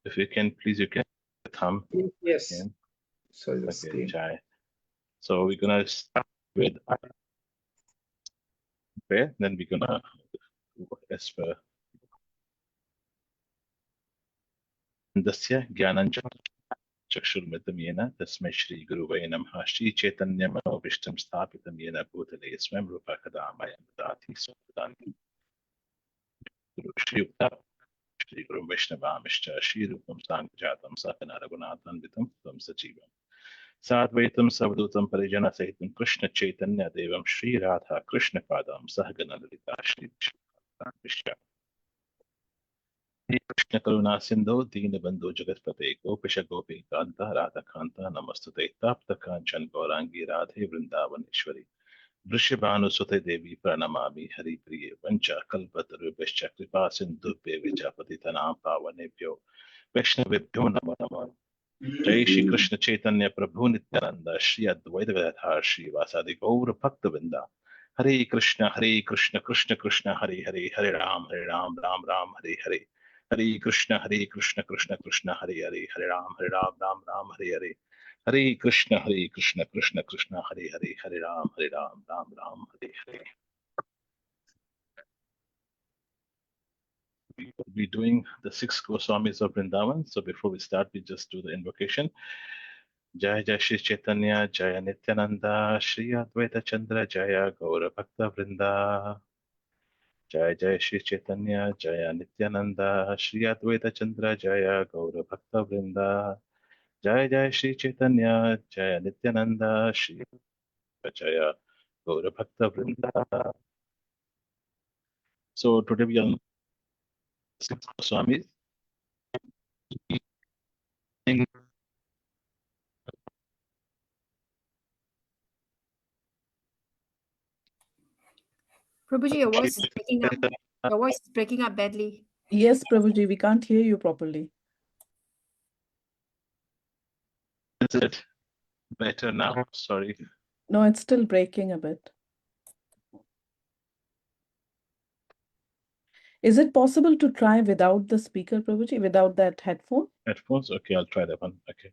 If you can, please, you can thumb. Yes. In. Sorry, the Okay, screen. Jai. So we're gonna start with prayer, then we're gonna as per Dasya Gyananja Chakshurmitam Yena Tasmai Shri Guruvaya Namaha Shri Chaitanyam Vishtam Sthapitam Yena Bhutale Swam Rupa Kadamaya Dati Swadanti Guru Shri Uttara Shri Guru Vaishnavamishcha Shri Rupam Sankajatam Sakana Raghunatham Vitam Tam Sachivam Sadvaitam Savdutam Parijana Sahitam Krishna Chaitanya Devam Shri Radha Krishna Padam Sahagana Lalita Shri Vishya Krishna Karuna Sindhu Deenabandhu Jagatpate Gopisha Gopi Kanta Radha Kanta Namastute Tapta Kanchan Gaurangi Radhe Vrindavaneshwari Vrishabhanu Sute Devi Pranamami Hari Priye Vancha Kalpatarubhascha Kripa Sindhu Vijapati Tanam Pavanebhyo Vaishnavibhyo Namo Namo Jai Shri Krishna Chaitanya Prabhu Nityananda Shri Advaita Gadadhar Shri Vasadi Gaur Bhakta Vrinda Hare Krishna Krishna Krishna Hare Hare Hare Ram Ram Ram Hare Hare Hare Krishna Krishna Krishna Hare Hare Hare Ram Ram Ram Hare Hare Hare Krishna Krishna Krishna Hare Hare Hare Ram Ram Hare Hare. We will be doing the 6 Goswamis of Vrindavan. So before we start, we just do the invocation. Jai Jai Shri Chaitanya, Jaya Nityananda, Shri Advaita Chandra, Jaya Gaura Bhakta Vrinda. Jai Jai Shri Chaitanya, Jaya Nityananda, Shri Advaita Chandra, Jaya Gaura Bhakta Vrinda. Jai Jai Shri Chaitanya, Jaya Nityananda, Shri Jaya Gaura Bhakta Vrinda. So today we are Goswamis. Prabhuji, your voice is breaking up. Your voice is breaking up badly. Yes, Prabhuji, we can't hear you properly. Is it better now? Sorry. No, it's still breaking a bit. Is it possible to try without the speaker, Prabhuji, without that headphone? Headphones? Okay, I'll try that one. Okay.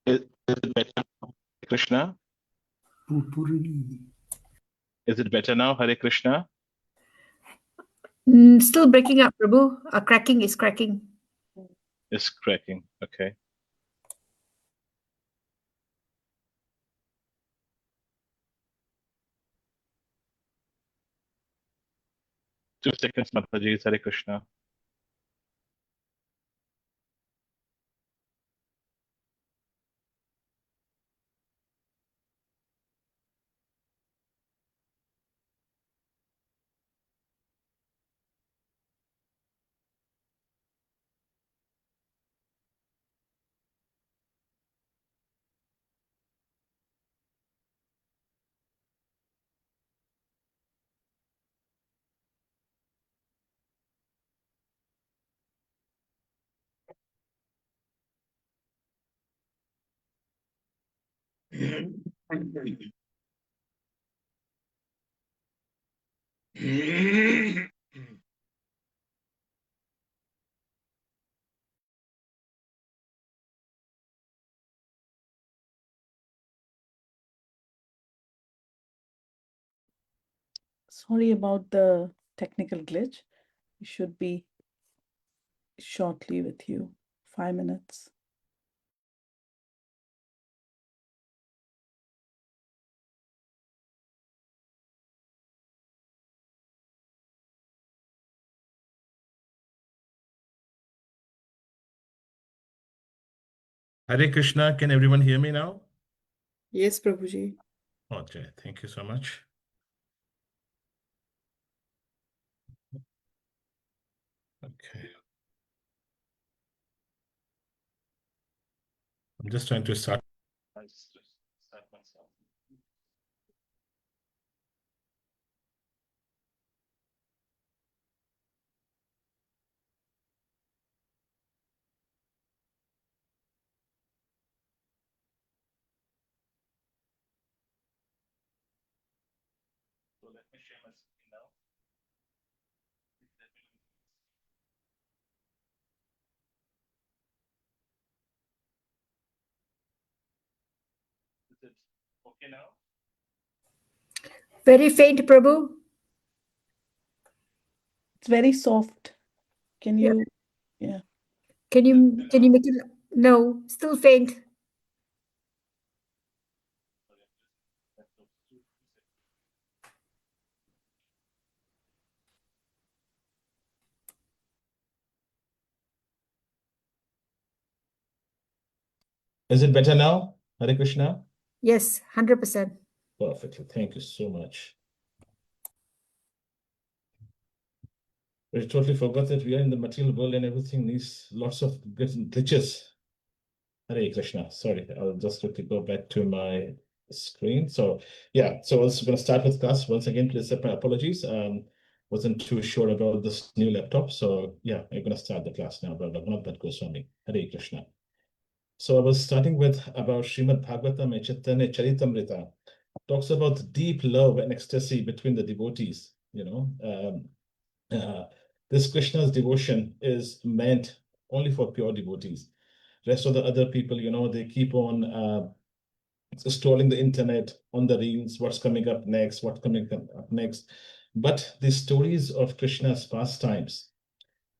Is it better, Krishna? Is it better now, Hare Krishna? Still breaking up, Prabhu. Cracking is cracking. It's cracking. Okay. Two seconds, Mataji. Hare Krishna. Sorry about the technical glitch. We should be shortly with you. 5 minutes. Hare Krishna, can everyone hear me now? Yes, Prabhuji. Okay, thank you so much. Okay. I'm just trying to start. I'll just start myself. let me share my screen now. Is it okay now? Very faint, Prabhu. It's very soft. Can Yeah. you? Yeah. Can you make it? No, still faint. Is it better now? Hare Krishna? Yes, 100%. Perfectly. Thank you so much. We totally forgot that we are in the material world and everything needs lots of glitches. Hare Krishna. Sorry, I'll just quickly go back to my screen. So yeah, so I was going to start with class once again. Please accept my apologies. Wasn't too sure about this new laptop. So yeah, I'm going to start the class now. Raghunath Goswami. Hare Krishna. So I was starting with about Srimad Bhagavatam and Chaitanya Charitamrita. Talks about deep love and ecstasy between the devotees. This Krishna's devotion is meant only for pure devotees. Rest of the other people, they keep on scrolling the internet on the reels, what's coming up next, what's coming up next. But the stories of Krishna's pastimes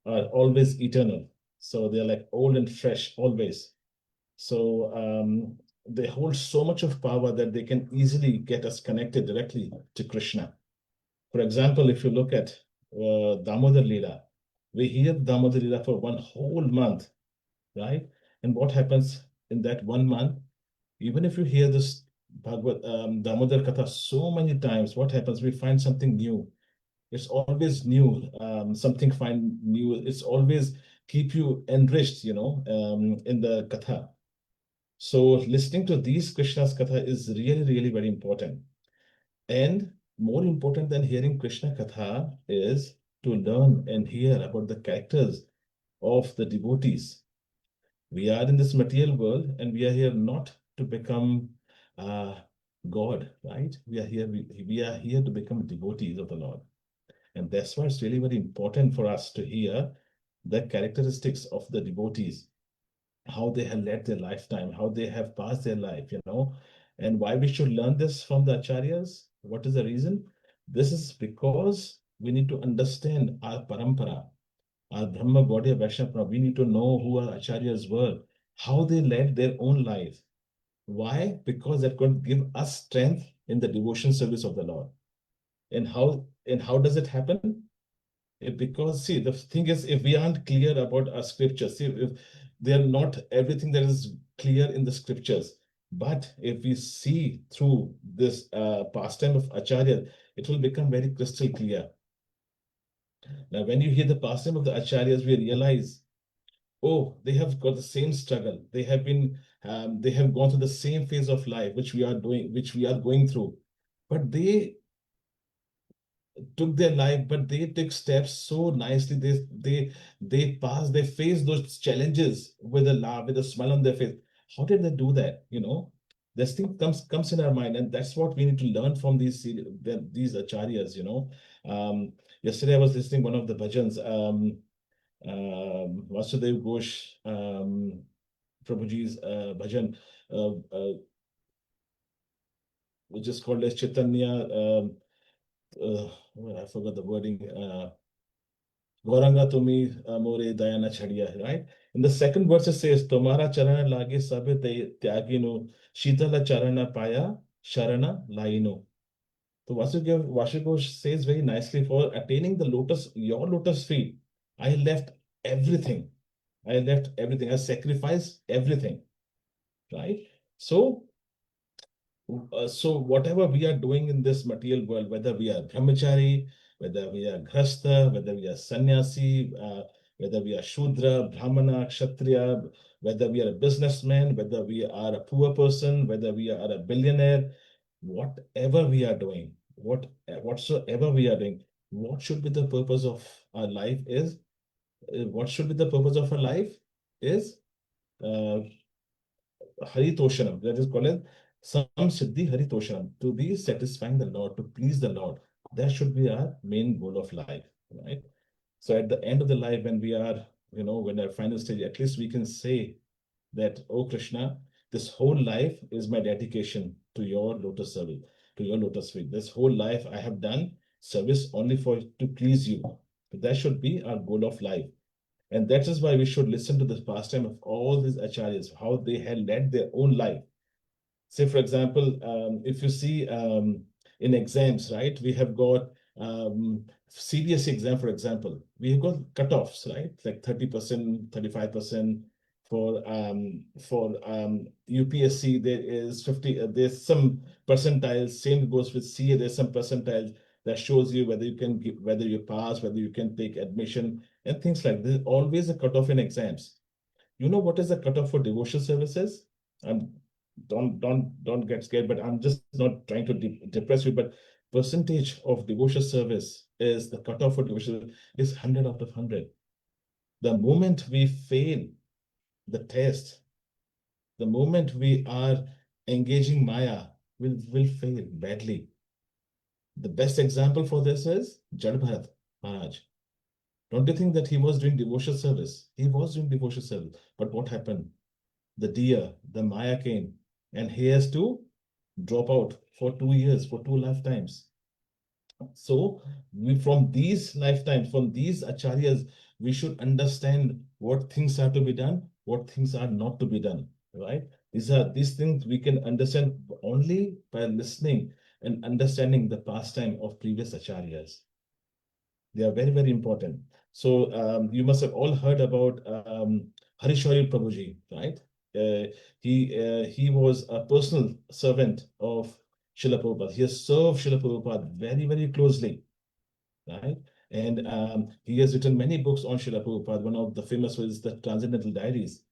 are always eternal. So they're like old and fresh, always. So they hold so much of power that they can easily get us connected directly to Krishna. For example, if you look at Damodar Leela, we hear Damodar Leela for one whole month, right? And what happens in that 1 month? Even if you hear this Damodar Katha so many times, what happens? We find something new. It's always new, something find new. It's always keep you enriched, in the Katha. So listening to these Krishna's Katha is really, really very important. And more important than hearing Krishna Katha is to learn and hear about the characters of the devotees. We are in this material world and we are here not to become God, right? We are here to become devotees of the Lord. And that's why it's really very important for us to hear the characteristics of the devotees, how they have led their lifetime, how they have passed their life, and why we should learn this from the acharyas. What is the reason? This is because we need to understand our parampara, our Brahma Gaudiya Vaishnava. We need to know who our acharyas were, how they led their own life. Why? Because that could give us strength in the devotion service of the Lord. And how does it happen? Because see, the thing is, if we aren't clear about our scriptures, see, if they're not everything that is clear in the scriptures, but if we see through this pastime of Acharya, it will become very crystal clear. Now, when you hear the pastime of the Acharyas, we realize, oh, they have got the same struggle. They have gone through the same phase of life, which we are going through. But they took their life, but they took steps so nicely. They faced those challenges with a laugh, with a smile on their face. How did they do that? This thing comes in our mind, and that's what we need to learn from these acharyas. Yesterday I was listening one of the bhajans, Vasudev Ghosh, Prabhuji's bhajan, which is called as Chaitanya. I forgot the wording. Gauranga Tumi More Dayana Chadiya, right? In the second verse it says, Tomara Charana Lage Sabe Tyagino, Shitala Charana Paya, Sharana Laino. So Vasudev says very nicely, for attaining your lotus feet, I left everything. I sacrificed everything, right? So whatever we are doing in this material world, whether we are brahmachari, whether we are grhastha, whether we are sannyasi, whether we are shudra, brahmana, kshatriya, whether we are a businessman, whether we are a poor person, whether we are a billionaire, whatever we are doing, whatsoever we are doing, what should be the purpose of our life is, what should be the purpose of our life is uh, Haritoshanam, that is called as Sam Siddhi Haritoshanam, to be satisfying the Lord, to please the Lord. That should be our main goal of life, right? So at the end of the life, when we are, when our final stage, at least we can say that, oh Krishna, this whole life is my dedication to your lotus service, to your lotus feet. This whole life I have done service only for to please you. That should be our goal of life. And that is why we should listen to the pastime of all these acharyas, how they had led their own life. Say, for example, if you see in exams, right, we have got CBSE exam, for example, we have got cutoffs, right, like 30%, 35%. For UPSC, there is 50, there's some percentiles, same goes with CA, there's some percentiles that shows you whether you can give, whether you pass, whether you can take admission, and things like this. Always a cutoff in exams. You know what is the cutoff for devotional services? I'm don't get scared, but I'm just not trying to depress you. But percentage of devotional service is the cutoff for devotional is 100 out of 100. The moment we fail the test, the moment we are engaging Maya, will fail badly. The best example for this is Jad Bharat Maharaj. Don't you think that he was doing devotional service? He was doing devotional service. But what happened? The deer, the Maya came, and he has to drop out for 2 years, for 2 lifetimes. So from these lifetimes, from these acharyas, we should understand what things are to be done, what things are not to be done, right? These things we can understand only by listening and understanding the pastime of previous acharyas. They are very, very important. So you must have all heard about Harishwari Prabhuji, right? He was a personal servant of Srila Prabhupada. He has served Srila Prabhupada very, very closely, right? And he has written many books on Srila Prabhupada. One of the famous was the Transcendental Diaries.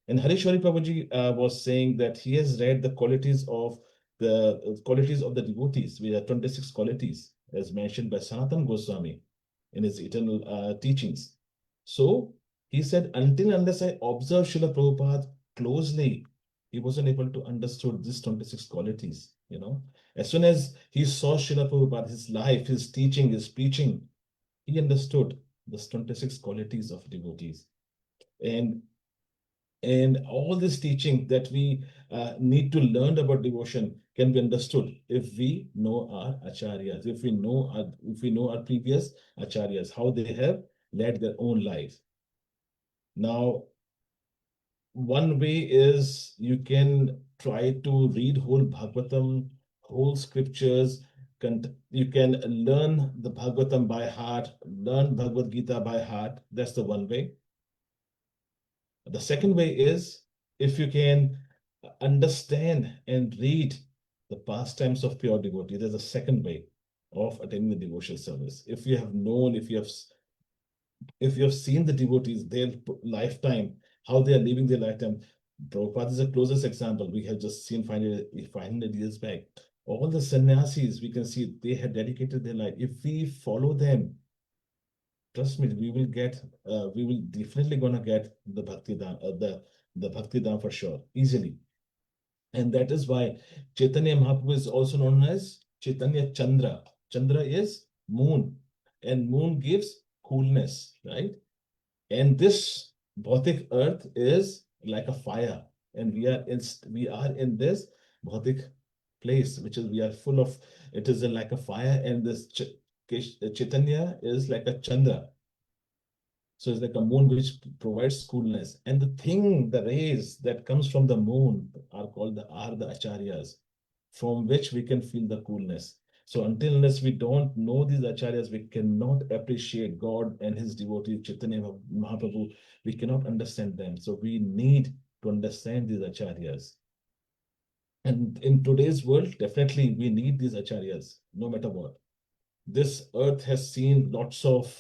And Harishwari Prabhuji was saying that he has read the qualities of the devotees. We have 26 qualities, as mentioned by Sanatana Goswami in his eternal teachings. So he said, until unless I observe Srila Prabhupada closely, he wasn't able to understand these 26 qualities. As soon as he saw Srila Prabhupada, his life, his teaching, his preaching, he understood these 26 qualities of devotees. And all this teaching that we need to learn about devotion can be understood if we know our acharyas, if we know our previous acharyas, how they have led their own life. Now, one way is you can try to read whole Bhagavatam, whole scriptures. You can learn the Bhagavatam by heart, learn Bhagavad Gita by heart. That's the one way. The second way is if you can understand and read the pastimes of pure devotee. There's a second way of attending the devotional service. If you have known, if you have seen the devotees, their lifetime, how they are living their lifetime. Prabhupada is the closest example. We have just seen 500 years back. All the sannyasis, we can see they had dedicated their life. If we follow them, trust me, we will definitely gonna get the Bhakti Dham, the Bhakti Dham for sure, easily. And that is why Chaitanya Mahaprabhu is also known as Chaitanya Chandra. Chandra is moon, and moon gives coolness, right? And this Bhautik earth is like a fire, and we are in this Bhautik place, which is we are full of. It is like a fire, and this Chaitanya is like a Chandra. So it's like a moon which provides coolness. And the rays that comes from the moon are called the acharyas, from which we can feel the coolness. So until unless we don't know these acharyas, we cannot appreciate God and his devotee Chaitanya Mahaprabhu. We cannot understand them. So we need to understand these acharyas. And in today's world, definitely we need these acharyas, no matter what. This earth has seen lots of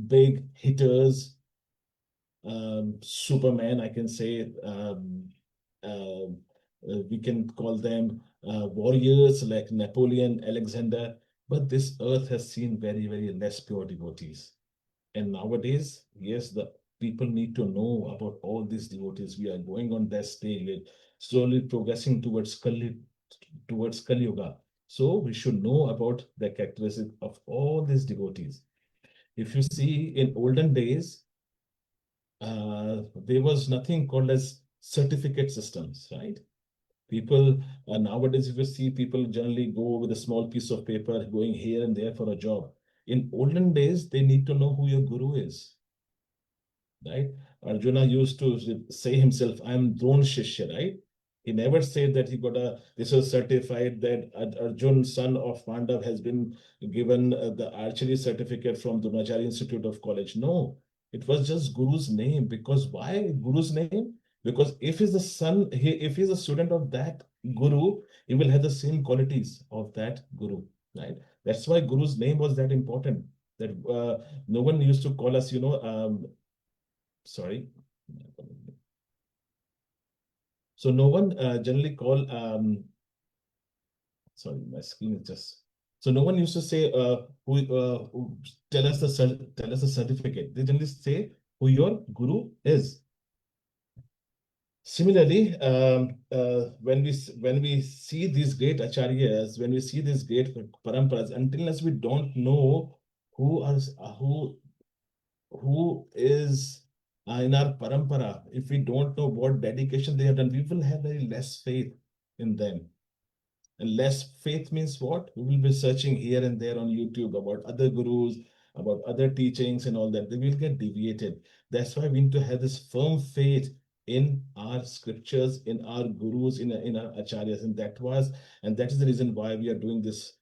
big hitters, Superman, I can say. We can call them warriors like Napoleon, Alexander, but this earth has seen very, very less pure devotees. And nowadays, yes, the people need to know about all these devotees. We are going on that stage, slowly progressing towards Kali Yuga. So we should know about the characteristics of all these devotees. If you see in olden days, there was nothing called as certificate systems, right? People nowadays, if you see, people generally go with a small piece of paper going here and there for a job. In olden days, they need to know who your guru is, right? Arjuna used to say himself, I am Dron Shishya, right? He never said that he got this was certified that Arjun, son of Pandav, has been given the archery certificate from Dronacharya Institute of College. No, it was just Guru's name. Because why Guru's name? Because if he's the son, if he's a student of that Guru, he will have the same qualities of that Guru, right? That's why Guru's name was that important. That no one used to call us, sorry. So no one generally call, sorry, my screen is just, so no one used to say, who tell us the certificate. They generally say who your guru is. Similarly, when we see these great acharyas, when we see these great paramparas, until we don't know who is in our parampara, if we don't know what dedication they have done, we will have very less faith in them. And less faith means what? We will be searching here and there on YouTube about other gurus, about other teachings and all that. They will get deviated. That's why we need to have this firm faith in our scriptures, in our gurus, in our acharyas. And that is the reason why we are doing this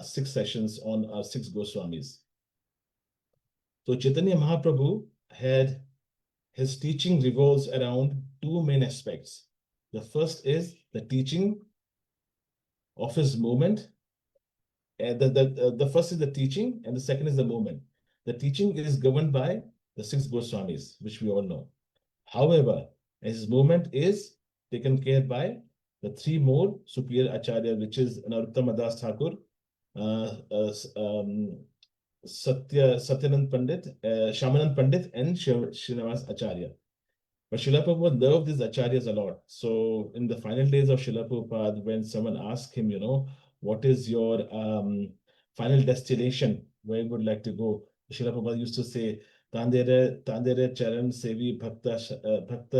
6 sessions on our 6 Goswamis. So Chaitanya Mahaprabhu had his teaching revolves around 2 main aspects. The first is the teaching of his movement. And the first is the teaching, and the second is the movement. The teaching is governed by the 6 Goswamis, which we all know. However, his movement is taken care by the 3 more superior acharyas, which is Narottama Das Thakur, Satyanand Pandit, Shamanand Pandit, and Srinivas Acharya. But Srila Prabhupada loved these acharyas a lot. So in the final days of Srila Prabhupada, when someone asked him, what is your final destination, where you would like to go? Srila Prabhupada used to say, Tandere Charan Sevi Bhakta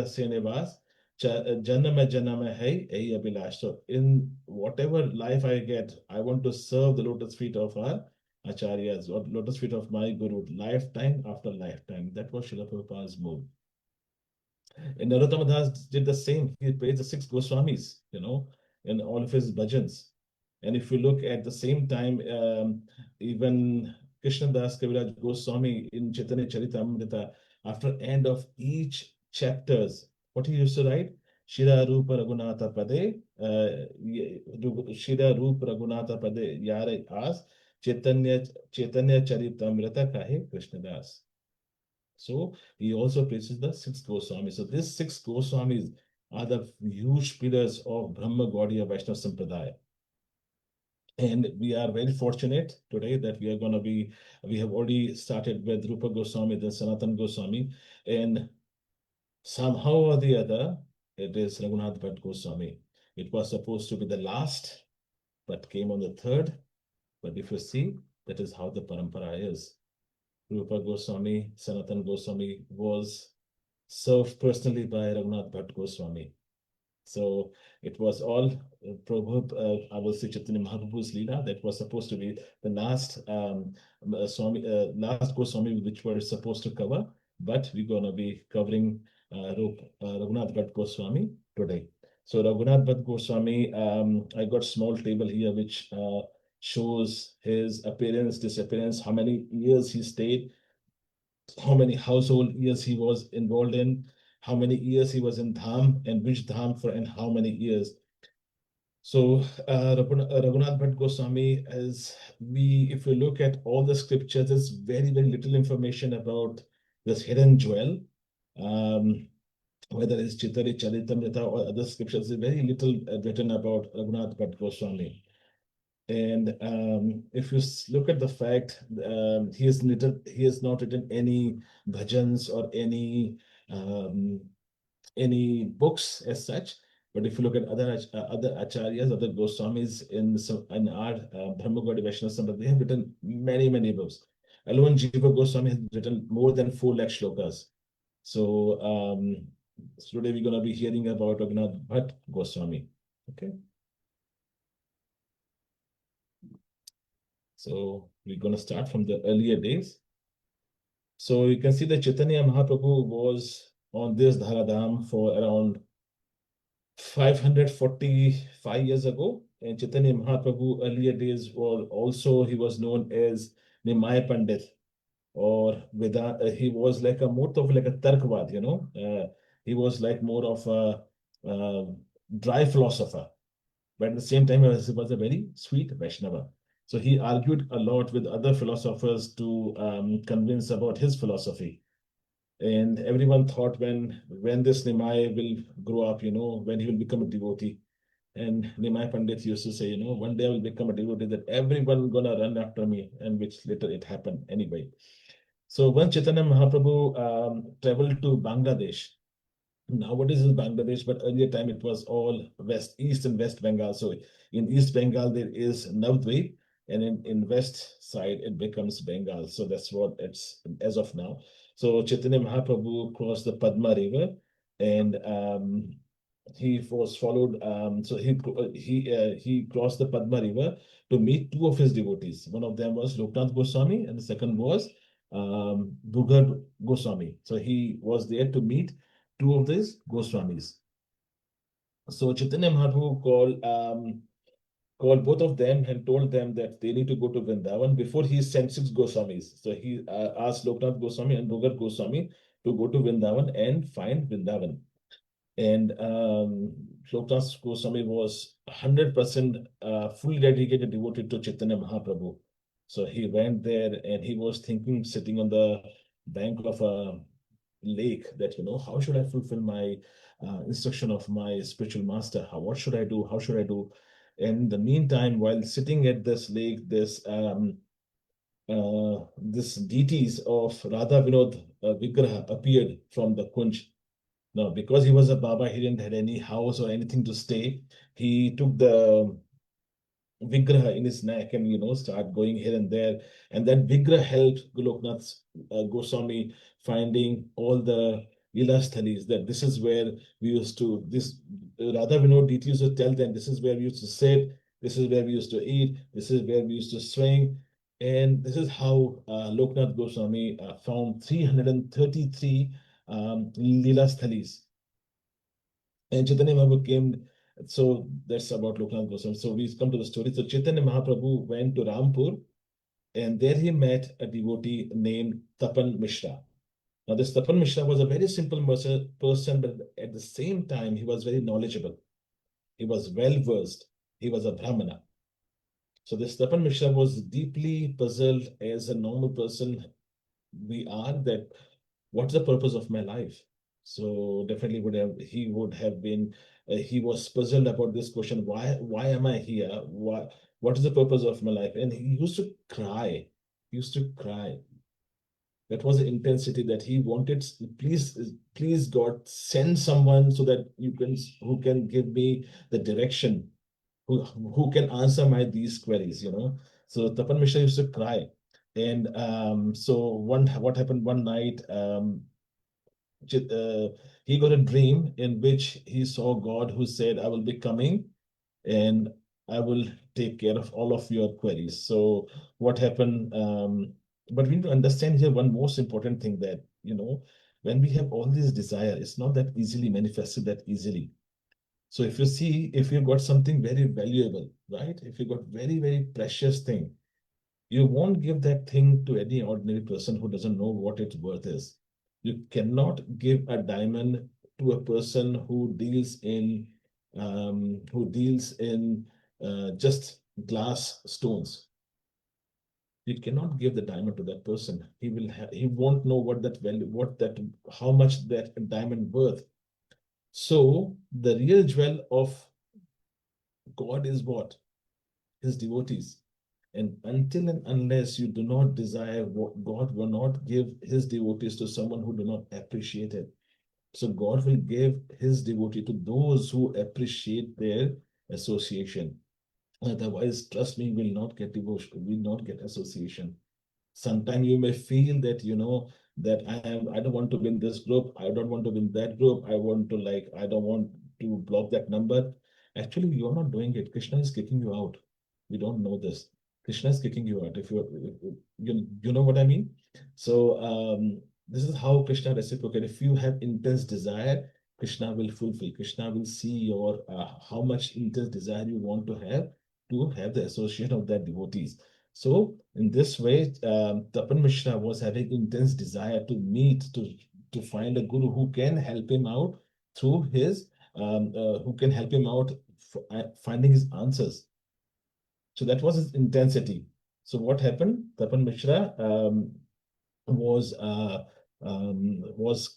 Senevas, Janama Janama Hai Ei Abhilash. So in whatever life I get, I want to serve the lotus feet of our acharyas, or lotus feet of my guru, lifetime after lifetime. That was Srila Prabhupada's move. And Narottama Das did the same. He praised the 6 Goswamis, in all of his bhajans. And if you look at the same time, even Krishna Das Kaviraj Goswami in Chaitanya Charitamrita, after end of each chapters, what he used to write? Shira Rupa Raghunatha Pade, Shira Rupa Raghunatha Pade, Yare As, Chaitanya Charitamrita Kahe Krishna Das. So he also praises the 6 Goswamis. So these 6 Goswamis are the huge pillars of Brahma Gaudiya Vaishnava Sampradaya. And we are very fortunate today that we have already started with Rupa Goswami, then Sanatan Goswami, and somehow or the other, it is Raghunath Bhatt Goswami. It was supposed to be the last, but came on the 3rd. But if you see, that is how the parampara is. Rupa Goswami, Sanatan Goswami was served personally by Raghunath Bhatt Goswami. So it was all I will say Chaitanya Mahaprabhu's Leela that was supposed to be the last last Goswami which we're supposed to cover, but we're going to be covering Raghunath Bhatt Goswami today. So Raghunath Bhatt Goswami, I got small table here which shows his appearance, disappearance, how many years he stayed, how many household years he was involved in, how many years he was in Dham, and which Dham for, and how many years. So Raghunath Bhatt Goswami, if you look at all the scriptures, there's very, very little information about this hidden jewel. Whether it's Chaitanya Charitamrita or other scriptures, there's very little written about Raghunath Bhatt Goswami. And if you look at the fact, he has not written any bhajans or any books as such. But if you look at other acharyas, other Goswamis in our Brahmagaudiya Vaishnava Sampradaya, they have written many books. Alone Jiva Goswami has written more than 4 lakh shlokas. So, today we're going to be hearing about Raghunath Bhatt Goswami. Okay. So we're going to start from the earlier days. So you can see that Chaitanya Mahaprabhu was on this Dharadham for around 545 years ago. And Chaitanya Mahaprabhu earlier days were also, he was known as Nimai Pandit, or he was like a more of like a Tarkvad, he was like more of a dry philosopher, but at the same time, he was a very sweet Vaishnava. So he argued a lot with other philosophers to convince about his philosophy. And everyone thought when this Nimai will grow up, when he will become a devotee. And Nimai Pandit used to say, one day I will become a devotee that everyone gonna run after me, and which later it happened anyway. So when Chaitanya Mahaprabhu traveled to Bangladesh, nowadays is Bangladesh, but earlier time it was all East and West Bengal. So in East Bengal, there is Navdvip, and in West side, it becomes Bengal. So that's what it's as of now. So Chaitanya Mahaprabhu crossed the Padma River, and he was followed. So he crossed the Padma River to meet 2 of his devotees. One of them was Loknath Goswami, and the second was Bhugar Goswami. So he was there to meet 2 of these Goswamis. So Chaitanya Mahaprabhu called both of them and told them that they need to go to Vrindavan before he sent 6 Goswamis. So he asked Loknath Goswami and Bhugar Goswami to go to Vrindavan and find Vrindavan. And Loknath Goswami was 100% fully dedicated, devoted to Chaitanya Mahaprabhu. So he went there and he was thinking, sitting on the bank of a lake, that, how should I fulfill my instruction of my spiritual master? What should I do? How should I do? In the meantime, while sitting at this lake, this deities of Radha Vinod Vigraha appeared from the Kunj. Now, because he was a Baba, he didn't have any house or anything to stay. He took the Vigraha in his neck and start going here and there, and that Vigraha helped Goloknath Goswami finding all the Leela-sthalis, that this is where we used to, this Radha Vinod deity used to tell them, this is where we used to sit, this is where we used to eat, this is where we used to swing. And this is how Loknath Goswami found 333 Leela-sthalis. And Chaitanya Mahaprabhu came. So that's about Loknath Goswami. So we come to the story. So Chaitanya Mahaprabhu went to Rampur, and there he met a devotee named Tapan Mishra. Now, this Tapan Mishra was a very simple person, but at the same time, he was very knowledgeable. He was well versed. He was a Brahmana. So this Tapan Mishra was deeply puzzled, as a normal person we are, that what's the purpose of my life? So definitely he was puzzled about this question. Why am I here? What is the purpose of my life? And he used to cry. He used to cry. That was the intensity that he wanted. Please God, send someone so that who can give me the direction, who can answer these queries, So Tapan Mishra used to cry. And so what happened one night, he got a dream in which he saw God, who said, I will be coming and I will take care of all of your queries. So what happened? But we need to understand here one most important thing, that, when we have all these desire, it's not that easily manifested that easily. So if you've got something very valuable, right? If you've got very precious thing, you won't give that thing to any ordinary person who doesn't know what its worth is. You cannot give a diamond to a person who deals in just glass stones. You cannot give the diamond to that person. He won't know what that value, how much that diamond worth. So the real jewel of God is what? His devotees. And until and unless you do not desire, what God will not give his devotees to someone who do not appreciate it. So God will give his devotee to those who appreciate their association. Otherwise, trust me, will not get devotion, will not get association. Sometimes you may feel that, that I don't want to win this group, I don't want to win that group, I don't want to block that number. Actually, you're not doing it. Krishna is kicking you out. We don't know this. Krishna is kicking you out. If you know what I mean? So this is how Krishna reciprocates. If you have intense desire, Krishna will fulfill. Krishna will see your how much intense desire you want to have the association of that devotees. So in this way, Tapan Mishra was having intense desire to meet, to find a guru who can help him out through his, who can help him out finding his answers. So that was his intensity. So what happened? Tapan Mishra was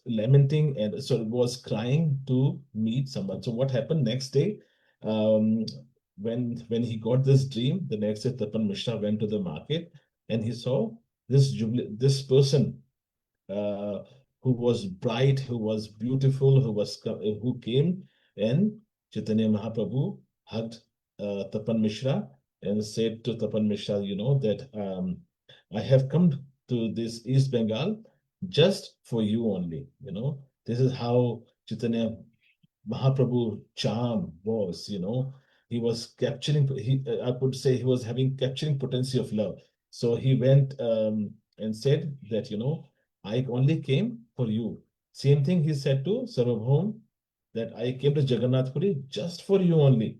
lamenting, and so was crying to meet someone. So what happened next day? Um, when he got this dream, the next day Tapan Mishra went to the market and he saw this person uh, who was bright, who was beautiful, who came, and Chaitanya Mahaprabhu hugged Tapan Mishra and said to Tapan Mishra, that I have come to this East Bengal just for you only. This is how Chaitanya Mahaprabhu charm was, he was capturing, I would say he was having capturing potency of love. So he went and said that, I only came for you. Same thing he said to Sarvabhaum, that I came to Jagannath Puri just for you only.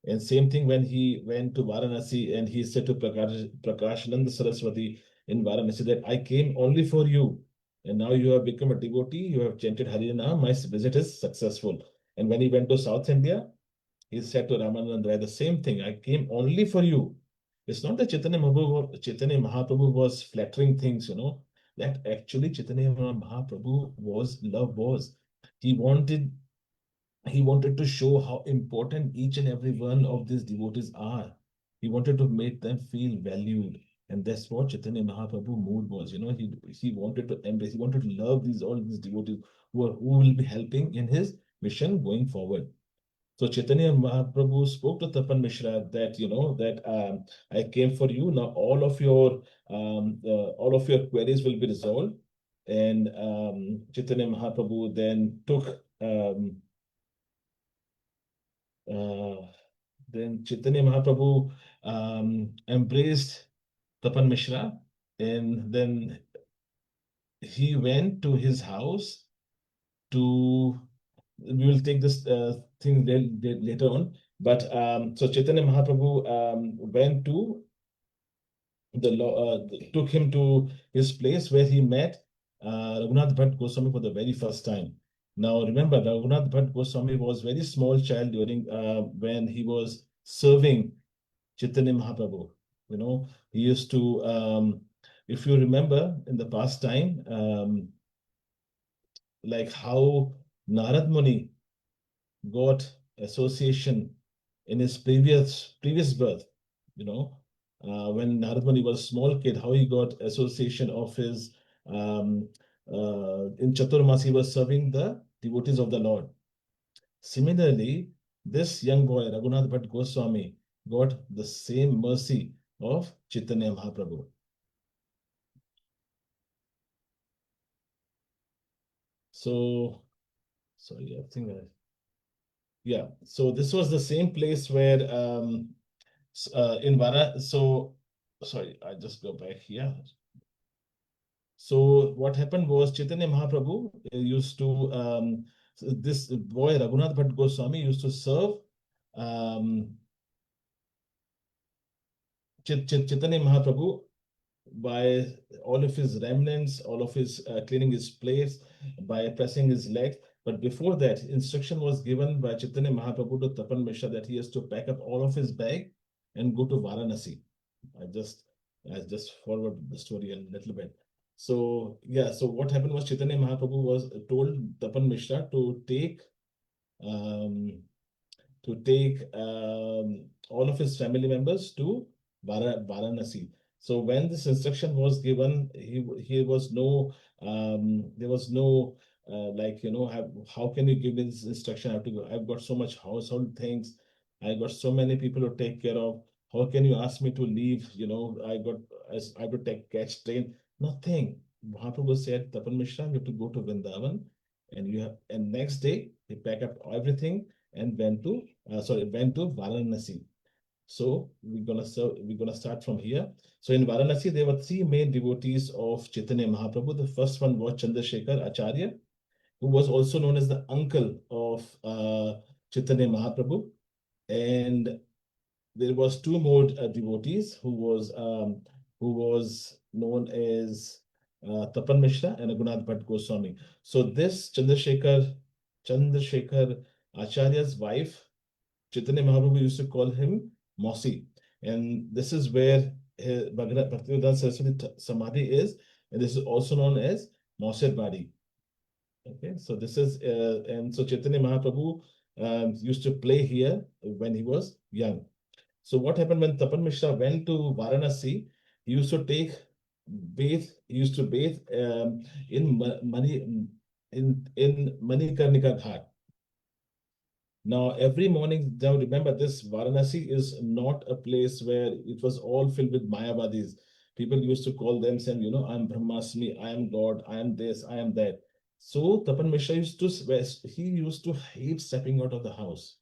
And same thing when he went to Varanasi and he said to Prakashananda Saraswati in Varanasi that I came only for you. And now you have become a devotee, you have chanted Harinam, my visit is successful. And when he went to South India, he said to Ramanand Rai the same thing, I came only for you. It's not that Chaitanya Mahaprabhu was flattering things, that actually Chaitanya Mahaprabhu was. He wanted he wanted to show how important each and every one of these devotees are. He wanted to make them feel valued. And that's what Chaitanya Mahaprabhu mood was. He wanted to embrace, he wanted to love all these devotees who will be helping in his mission going forward. So Chaitanya Mahaprabhu spoke to Tapan Mishra that, that I came for you. Now all of your queries will be resolved. And Chaitanya Mahaprabhu then took then Chaitanya Mahaprabhu embraced Tapan Mishra, and then he went to his house to. We will take this thing later on. But so Chaitanya Mahaprabhu went to took him to his place where he met Raghunath Bhatt Goswami for the very first time. Now remember, Raghunath Bhatt Goswami was very small child during when he was serving Chaitanya Mahaprabhu. He used to, if you remember in the past time, like how Narad Muni got association in his previous birth, when Narad Muni was a small kid, how he got association of his in Chaturmas, he was serving the devotees of the Lord. Similarly, this young boy, Raghunath Bhatt Goswami, got the same mercy of Chaitanya Mahaprabhu. So, sorry, I think yeah. So this was the same place where in Vara. So, sorry, I just go back here. So what happened was Chaitanya Mahaprabhu used to this boy Raghunath Bhatt Goswami used to serve Chaitanya Mahaprabhu by all of his remnants, all of his cleaning his place, by pressing his legs. But before that, instruction was given by Chaitanya Mahaprabhu to Tapan Mishra that he has to pack up all of his bag and go to Varanasi. I just forward the story a little bit. So yeah, so what happened was Chaitanya Mahaprabhu was told Tapan Mishra to take all of his family members to Varanasi. So when this instruction was given, there was no like, how can you give me this instruction? I have to go. I've got so much household things. I got so many people to take care of. How can you ask me to leave? I have to catch train. Nothing. Mahaprabhu said, Tapan Mishra, you have to go to Vrindavan, and next day he packed up everything and went to Varanasi. So we're gonna start from here. So in Varanasi, there were three main devotees of Chaitanya Mahaprabhu. The first one was Chandrasekhar Acharya, who was also known as the uncle of Chaitanya Mahaprabhu. And there was two more devotees who was known as Tapan Mishra and Raghunath Bhatt Goswami. So this Chandrasekhar Acharya's wife, Chaitanya Mahaprabhu used to call him Mosi. And this is where Bhaktivedanta Saraswati Samadhi is. And this is also known as Mosir Badi. Okay, so this is, and so Chaitanya Mahaprabhu used to play here when he was young. So what happened when Tapan Mishra went to Varanasi? He used to bathe. He used to bathe in Manikarnika Ghat. Now, every morning, now remember, this Varanasi is not a place where it was all filled with Mayavadis. People used to call them saying, I'm Brahmasmi, I am God, I am this, I am that. So Tapan Mishra used to hate stepping out of the house.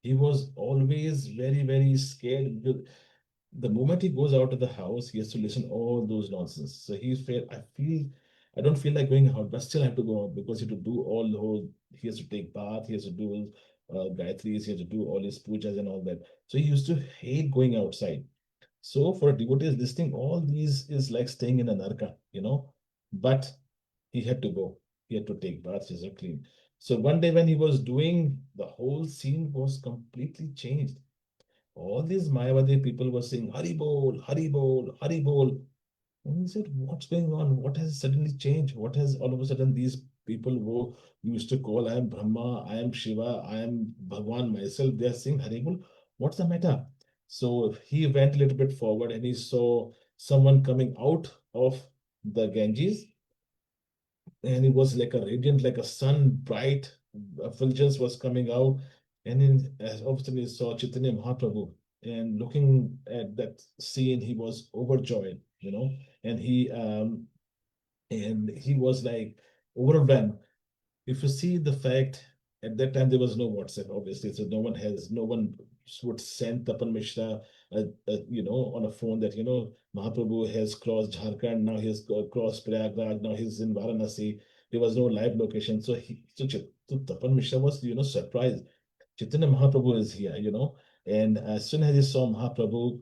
He was always very, very scared. The moment he goes out of the house, he has to listen all those nonsense. So I don't feel like going out, but still I have to go out because he has to do all the whole, he has to take bath, he has to do Gayatris, he has to do all his pujas and all that. So he used to hate going outside. So for a devotee listening, all these is like staying in a narka, but he had to go. He had to take baths, he has to clean. So one day when he was doing, the whole scene was completely changed. All these Mayavadi people were saying, Hari Bol, Hari Bol, Hari Bol. And he said, what's going on? What has suddenly changed? What has all of a sudden these people who used to call, I am Brahma, I am Shiva, I am Bhagwan myself, they are saying Hari Bol. What's the matter? So he went a little bit forward and he saw someone coming out of the Ganges. And it was like a radiant, like a sun, bright effulgence was coming out. And as often he saw Chaitanya Mahaprabhu, and looking at that scene, he was overjoyed, and he was like overwhelmed. If you see the fact, at that time there was no WhatsApp, obviously, so no one would send Tapan Mishra, on a phone that Mahaprabhu has crossed Jharkhand, now he has crossed Prayagraj, now he's in Varanasi. There was no live location, so Tapan Mishra was surprised. Chaitanya Mahaprabhu is here, and as soon as he saw Mahaprabhu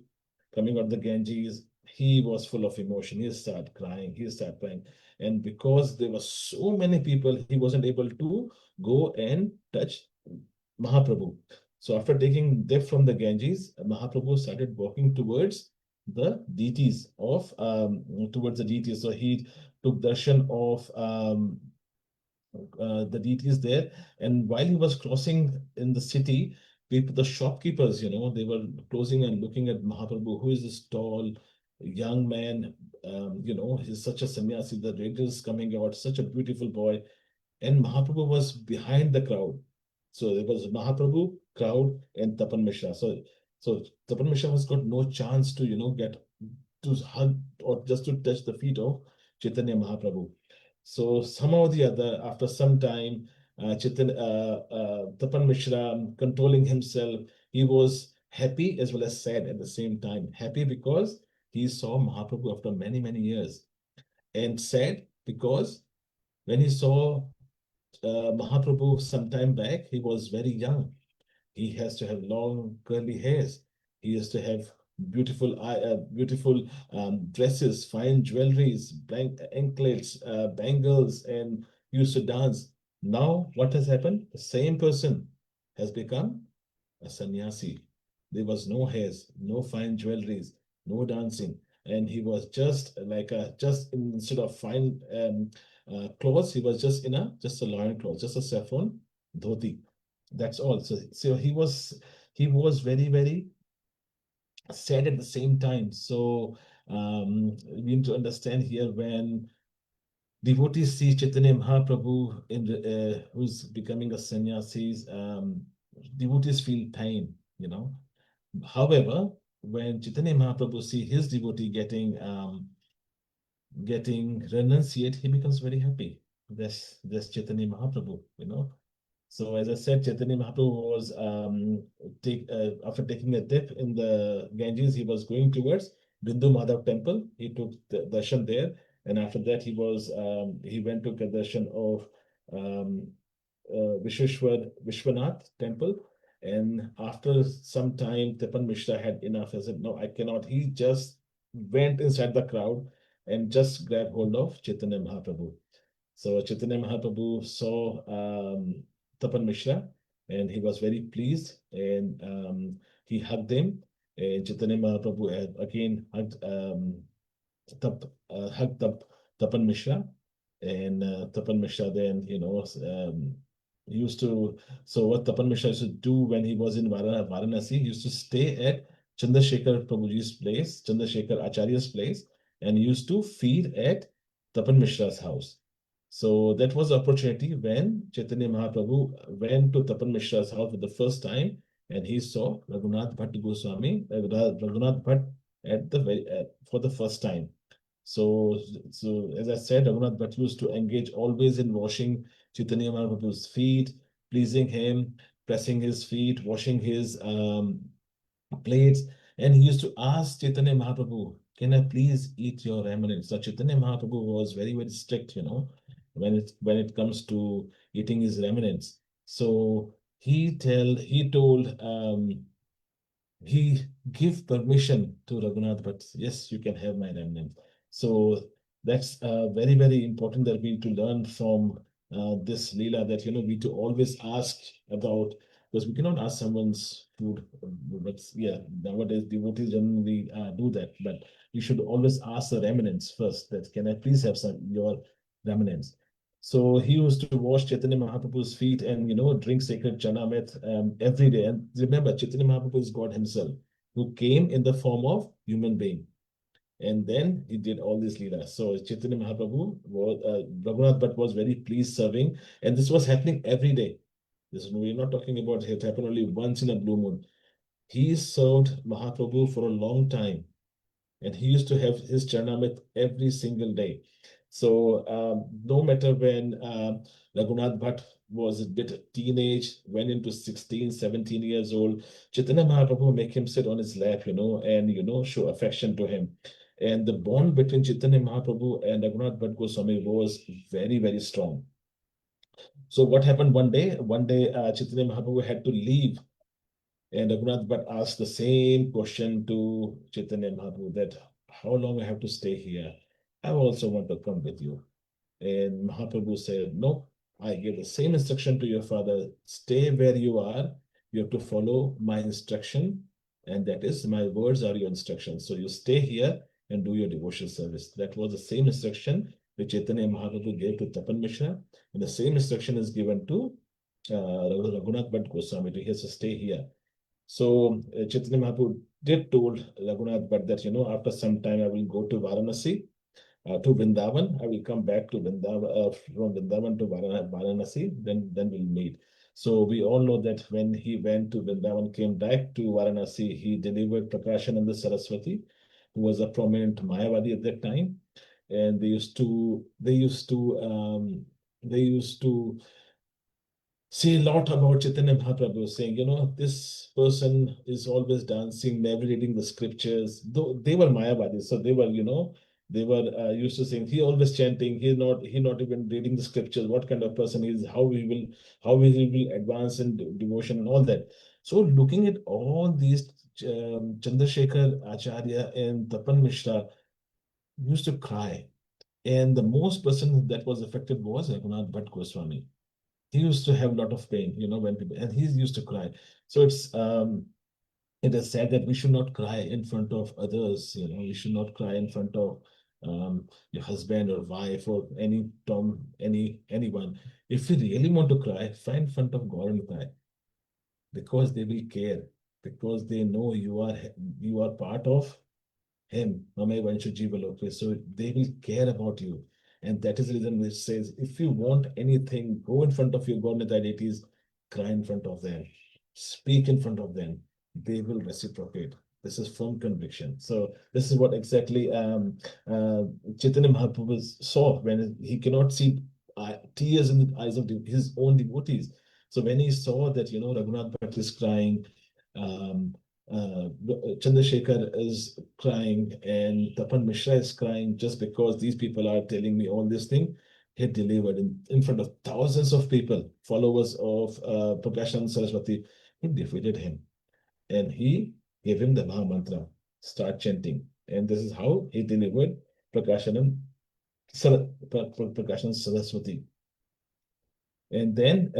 coming out of the Ganges, he was full of emotion. He started crying. And because there were so many people, he wasn't able to go and touch Mahaprabhu. So after taking dip from the Ganges, Mahaprabhu started walking towards the deities. So he took darshan of the deities there. And while he was crossing in the city, the shopkeepers, they were closing and looking at Mahaprabhu, who is this tall young man, he's such a sannyasi, the radiance coming out, such a beautiful boy. And Mahaprabhu was behind the crowd. So there was Mahaprabhu, crowd, and Tapan Mishra. So Tapan Mishra has got no chance to, get to hug or just to touch the feet of Chaitanya Mahaprabhu. So somehow or the other, after some time, Tapan Mishra controlling himself, he was happy as well as sad at the same time. Happy because he saw Mahaprabhu after many, many years. And sad because when he saw Mahaprabhu some time back, he was very young. He has to have long curly hairs. He has to have beautiful dresses, fine jewelries, anklets, bangles, and used to dance. Now, what has happened? The same person has become a sannyasi. There was no hairs, no fine jewelries, no dancing, and he was just like instead of fine clothes, he was just in just a loin cloth, just a saffron dhoti. That's all. So he was very, very sad at the same time. So we need to understand here, when devotees see Chaitanya Mahaprabhu who's becoming a sannyasi, devotees feel pain, you know. However, when Chaitanya Mahaprabhu see his devotee getting renunciate, he becomes very happy. That's Chaitanya Mahaprabhu, you know. So as I said, Chaitanya Mahaprabhu was after taking a dip in the Ganges, he was going towards Bindu Madhav temple. He took the darshan there, and after that he went to get darshan of um, Vishwanath temple. And after some time, Tapan Mishra had enough. I said, no, I cannot. He just went inside the crowd and just grabbed hold of Chaitanya Mahaprabhu. So Chaitanya Mahaprabhu saw Tapan Mishra and he was very pleased, and he hugged him. And Chaitanya Mahaprabhu again hugged Tapan Mishra, and Tapan Mishra then, used to. So what Tapan Mishra used to do when he was in Varanasi, he used to stay at Chandrasekhar Prabhuji's place, Chandrasekhar Acharya's place, and used to feed at Tapan Mishra's house. So that was the opportunity when Chaitanya Mahaprabhu went to Tapan Mishra's house for the first time, and he saw Raghunath Bhatt Goswami, Raghunath Bhatt for the first time. So, as I said, Raghunath Bhatt used to engage always in washing Chaitanya Mahaprabhu's feet, pleasing him, pressing his feet, washing his plates, and he used to ask Chaitanya Mahaprabhu, "Can I please eat your remnants?" So Chaitanya Mahaprabhu was very, very strict, when it comes to eating his remnants. So he told he give permission to Raghunath, but yes, you can have my remnant. So that's very, very important that we need to learn from this Leela, that we to always ask about, because we cannot ask someone's food. But yeah, nowadays devotees generally do that, but you should always ask the remnants first, that can I please have some your remnants. So he used to wash Chaitanya Mahaprabhu's feet and drink sacred chanamrit every day. And remember, Chaitanya Mahaprabhu is God himself, who came in the form of human being. And then he did all these leelas. So Chaitanya Mahaprabhu was Raghunath Bhatt was very pleased serving, and this was happening every day. We're not talking about it happened only once in a blue moon. He served Mahaprabhu for a long time, and he used to have his Charanamrit every single day. So no matter when Raghunath Bhatt was a bit teenage, went into 16, 17 years old, Chaitanya Mahaprabhu make him sit on his lap, and show affection to him. And the bond between Chaitanya Mahaprabhu and Raghunath Bhatt Goswami was very, very strong. So what happened one day? Chaitanya Mahaprabhu had to leave, and Raghunath Bhatt asked the same question to Chaitanya Mahaprabhu, that how long I have to stay here? I also want to come with you. And Mahaprabhu said, no, I gave the same instruction to your father. Stay where you are. You have to follow my instruction. And that is, my words are your instructions. So you stay here and do your devotional service. That was the same instruction which Chaitanya Mahaprabhu gave to Tapan Mishra. And the same instruction is given to Raghunath Bhatt Goswami. He has to stay here. So Chaitanya Mahaprabhu did told Raghunath Bhatt that, after some time I will go to Varanasi, to Vrindavan. I will come back to Vrindavan, from Vrindavan to Varanasi, then we'll meet. So we all know that when he went to Vrindavan, came back to Varanasi, he delivered Prakashananda Saraswati, who was a prominent Mayavadi at that time. And they used to say a lot about Chaitanya Mahaprabhu, saying, this person is always dancing, never reading the scriptures. Though they were Mayavadis, so they were, used to saying he always chanting. He not even reading the scriptures. What kind of person he is? How he will advance in devotion and all that. So looking at all these, Chandrasekhar Acharya and Tapan Mishra used to cry, and the most person that was affected was Raghunath Bhatt Goswami. He used to have a lot of pain, when people, and he used to cry. So it is said that we should not cry in front of others. We should not cry in front of your husband or wife or anyone. If you really want to cry, find in front of God and cry, because they will care, because they know you are part of Him. So they will care about you. And that is the reason which says, if you want anything, go in front of your government deities, cry in front of them, speak in front of them, they will reciprocate. This is firm conviction. So this is what exactly Chaitanya Mahaprabhu saw when he cannot see tears in the eyes of his own devotees. So when he saw that, Raghunath Bhatt is crying, Chandrasekhar is crying, and Tapan Mishra is crying just because these people are telling me all this thing, he delivered in front of thousands of people, followers of Prakashanand Saraswati. He defeated him. And he gave him the Maha Mantra, start chanting. And this is how he delivered Prakashanand Saraswati. And then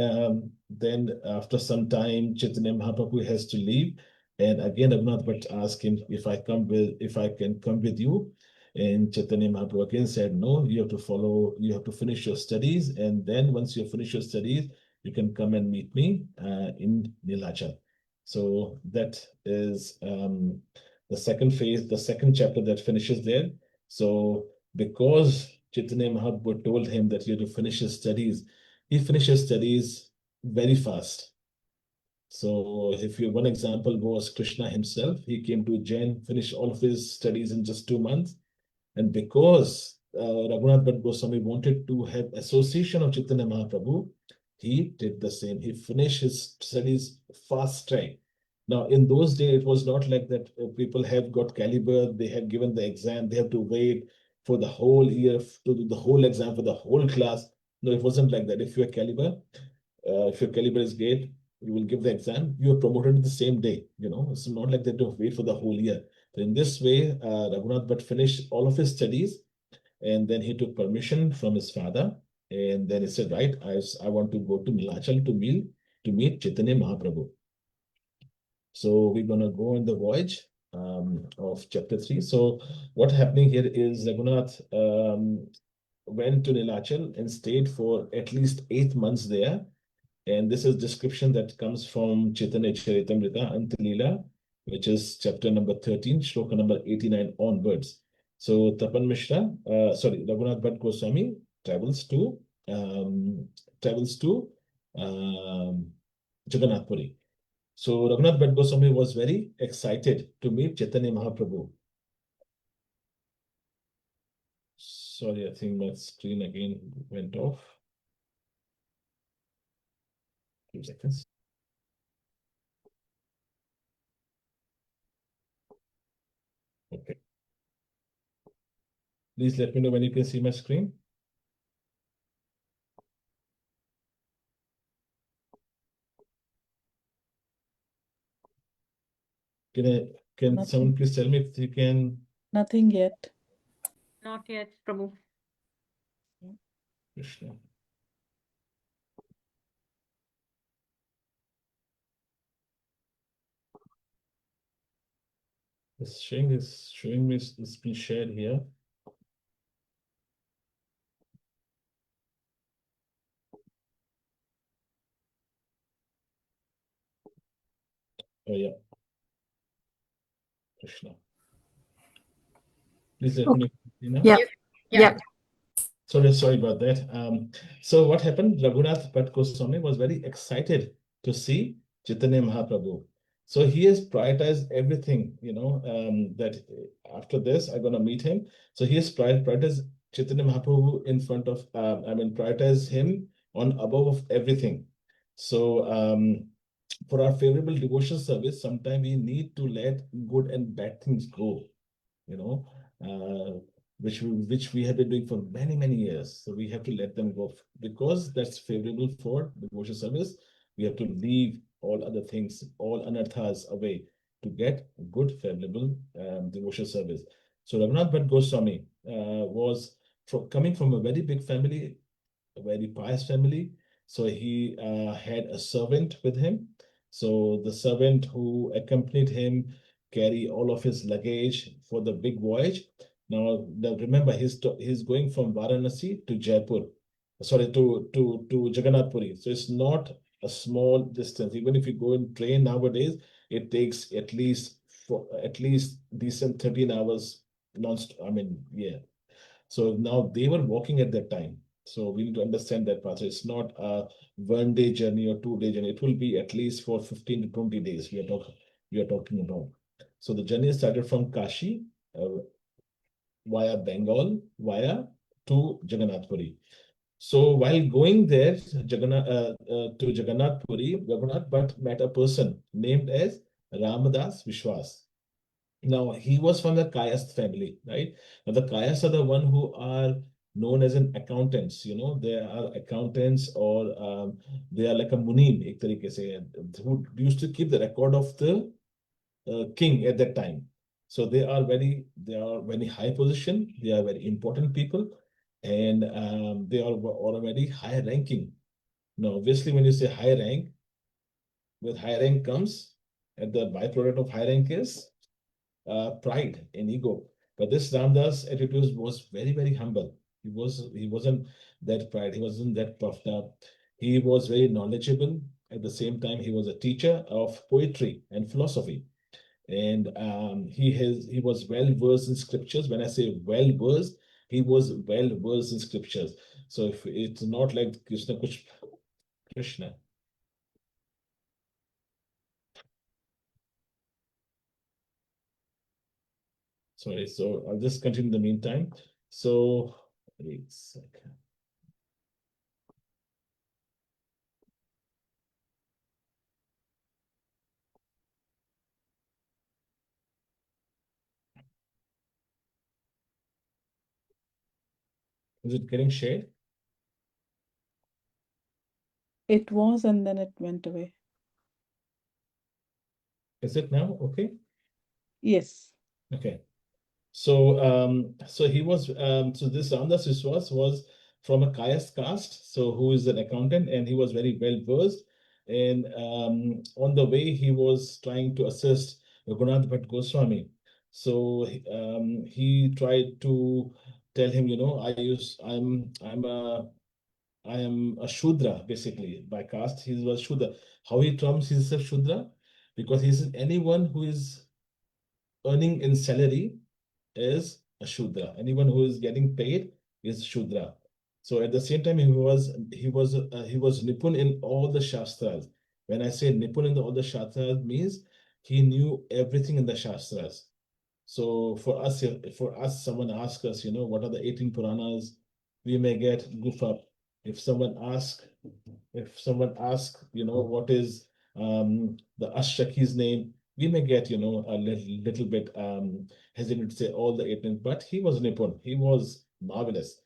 after some time, Chaitanya Mahaprabhu has to leave. And again, Raghunath Bhatt asked him if I can come with you. And Chaitanya Mahaprabhu again said, no, you have to finish your studies. And then once you finish your studies, you can come and meet me in Nilachal. So that is the second phase, the second chapter that finishes there. So because Chaitanya Mahaprabhu told him that you have to finish his studies, he finished his studies very fast. So one example was Krishna himself. He came to Jain, finished all of his studies in just 2 months. And because Raghunath Bhatt Goswami wanted to have association of Chaitanya Mahaprabhu, he did the same. He finished his studies fast track. Now, in those days, it was not like that people have got caliber, they have given the exam, they have to wait for the whole year to do the whole exam for the whole class. No, it wasn't like that. If your caliber is great, you will give the exam, you are promoted the same day. It's not like that to wait for the whole year. So in this way, Raghunath Bhatt finished all of his studies, and then he took permission from his father, and then he said, right, I want to go to Nilachal to meet Chaitanya Mahaprabhu. So we're gonna go on the voyage of chapter 3. So what's happening here is Raghunath went to Nilachal and stayed for at least 8 months there. And this is description that comes from Chaitanya Charitamrita Antalila, which is chapter number 13, shloka number 89 onwards. So Tapan Mishra, Raghunath Bhatt Goswami travels to Jagannath Puri. So Raghunath Bhatt Goswami was very excited to meet Chaitanya Mahaprabhu. Sorry, I think my screen again went off. 2 seconds. Okay. Please let me know when you can see my screen. Can Nothing. someone please tell me if you can? Nothing yet. Not yet, Prabhu. Krishna. It's showing me it's been shared here. Oh yeah. Krishna. Please let me know. Yeah. Yeah. Sorry about that. So what happened? Raghunath Bhatt Goswami was very excited to see Chaitanya Mahaprabhu. So he has prioritized everything, that after this, I'm going to meet him. So he has prioritized Chaitanya Mahaprabhu in front of, prioritized him on above of everything. So for our favorable devotion service, sometimes we need to let good and bad things go, which we have been doing for many, many years. So we have to let them go because that's favorable for devotion service. We have to leave all other things, all anarthas away to get good, favorable devotion service. So Raghunath Bhatt Goswami was coming from a very big family, a very pious family. So he had a servant with him. So the servant who accompanied him carry all of his luggage for the big voyage. Now remember, he's going from Varanasi to Jaipur, sorry, to Jagannath Puri. So it's not a small distance. Even if you go in train nowadays, it takes at least decent 13 hours non-stop. So now they were walking at that time. So we need to understand that part. So it's not a 1 day journey or 2 day journey. It will be at least for 15 to 20 days we are talking about. So the journey started from Kashi via Bengal via to Jagannath Puri. So while going there, to Jagannath Puri, Raghunath Bhatt met a person named as Ramadas Vishwas. Now he was from the Kayast family, right? Now the Kayas are the one who are known as an accountants. They are accountants, or they are like a munim, ek tarike se, who used to keep the record of the king at that time. So they are very high position. They are very important people, and they are already high ranking. Now, obviously, when you say high rank, with high rank comes, and the byproduct of high rank is pride and ego. But this Ramdas attitude was very, very humble. He wasn't that pride. He wasn't that puffed up. He was very knowledgeable. At the same time, he was a teacher of poetry and philosophy. And he was well versed in scriptures. When I say well versed, he was well versed in scriptures. So if it's not like Krishna. Sorry, so I'll just continue in the meantime. So wait a second. Is it getting shared? It was, and then it went away. Is it now okay? Yes. Okay. So he was so this Ramdas Viswas was from a Kayast caste, so who is an accountant, and he was very well versed. And on the way, he was trying to assist Raghunath Bhatt Goswami. So he tried to tell him, I am a Shudra, basically, by caste. He was Shudra. How he terms himself Shudra? Because he says anyone who is earning in salary is a Shudra. Anyone who is getting paid is Shudra. So at the same time, he was Nipun in all the Shastras. When I say Nipun in all the Shastras, means he knew everything in the Shastras. So for us, someone asks us, what are the 18 Puranas, we may get goof up. If someone asks, what is the Ashtaki's name, we may get, a little bit hesitant to say all the 18, but he was Nipun. He was marvelous.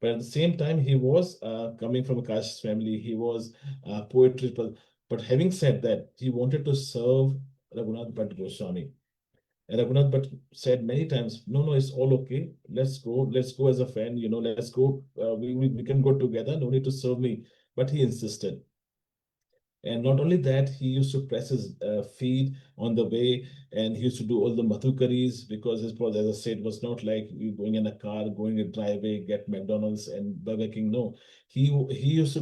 But at the same time, he was coming from a caste family. He was poetry. But having said that, he wanted to serve Raghunath Bhatt Goswami. And Raghunath Bhatt said many times, no, it's all okay. Let's go as a friend, let's go. We can go together. No need to serve me. But he insisted. And not only that, he used to press his feet on the way, and he used to do all the madhukaris, because his brother, as I said, was not like you going in a car, going a driveway, get McDonald's and Burger King. No, he used to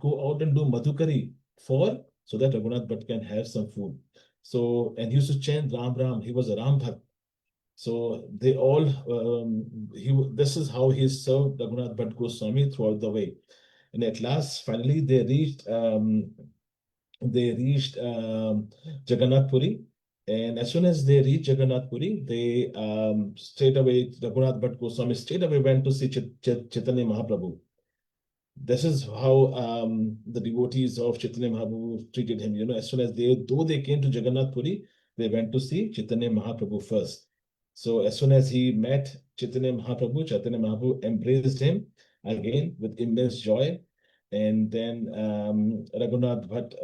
go out and do madhukari so that Raghunath Bhatt can have some food. So, and he used to chant Ram Ram. He was a Ram Bhakt. So they all, this is how he served Raghunath Bhatt Goswami throughout the way. And at last, finally, they reached Jagannath Puri. And as soon as they reached Jagannath Puri, they straight away, Raghunath Bhatt Goswami straight away went to see Chaitanya Mahaprabhu. This is how the devotees of Chaitanya Mahaprabhu treated him. As soon as though they came to Jagannath Puri, they went to see Chaitanya Mahaprabhu first. So as soon as he met Chaitanya Mahaprabhu embraced him again with immense joy. And then Raghunath Bhatt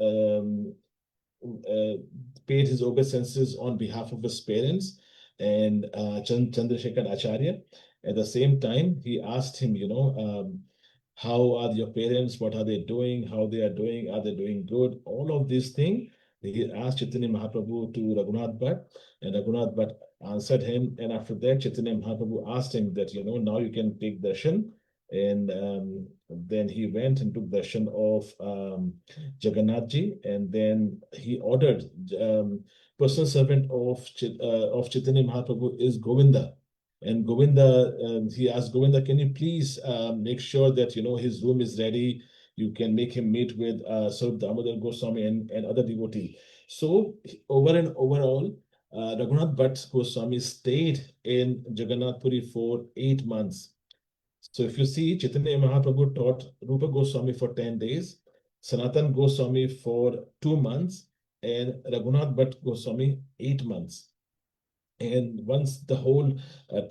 paid his obeisances on behalf of his parents and Chandrasekhar Acharya. At the same time, he asked him, how are your parents? What are they doing? How they are doing? Are they doing good? All of these things. He asked Chaitanya Mahaprabhu to Raghunath Bhatt, and Raghunath Bhatt answered him. And after that, Chaitanya Mahaprabhu asked him that, now you can take darshan. And then he went and took darshan of Jagannathji, and then he ordered personal servant of Chaitanya Mahaprabhu is Govinda. And Govinda, he asked Govinda, can you please make sure that his room is ready? You can make him meet with Sarup Damodar Goswami and other devotees. So over and overall, Raghunath Bhatt Goswami stayed in Jagannath Puri for 8 months. So if you see, Chaitanya Mahaprabhu taught Rupa Goswami for 10 days, Sanatan Goswami for 2 months, and Raghunath Bhatt Goswami 8 months. And once the whole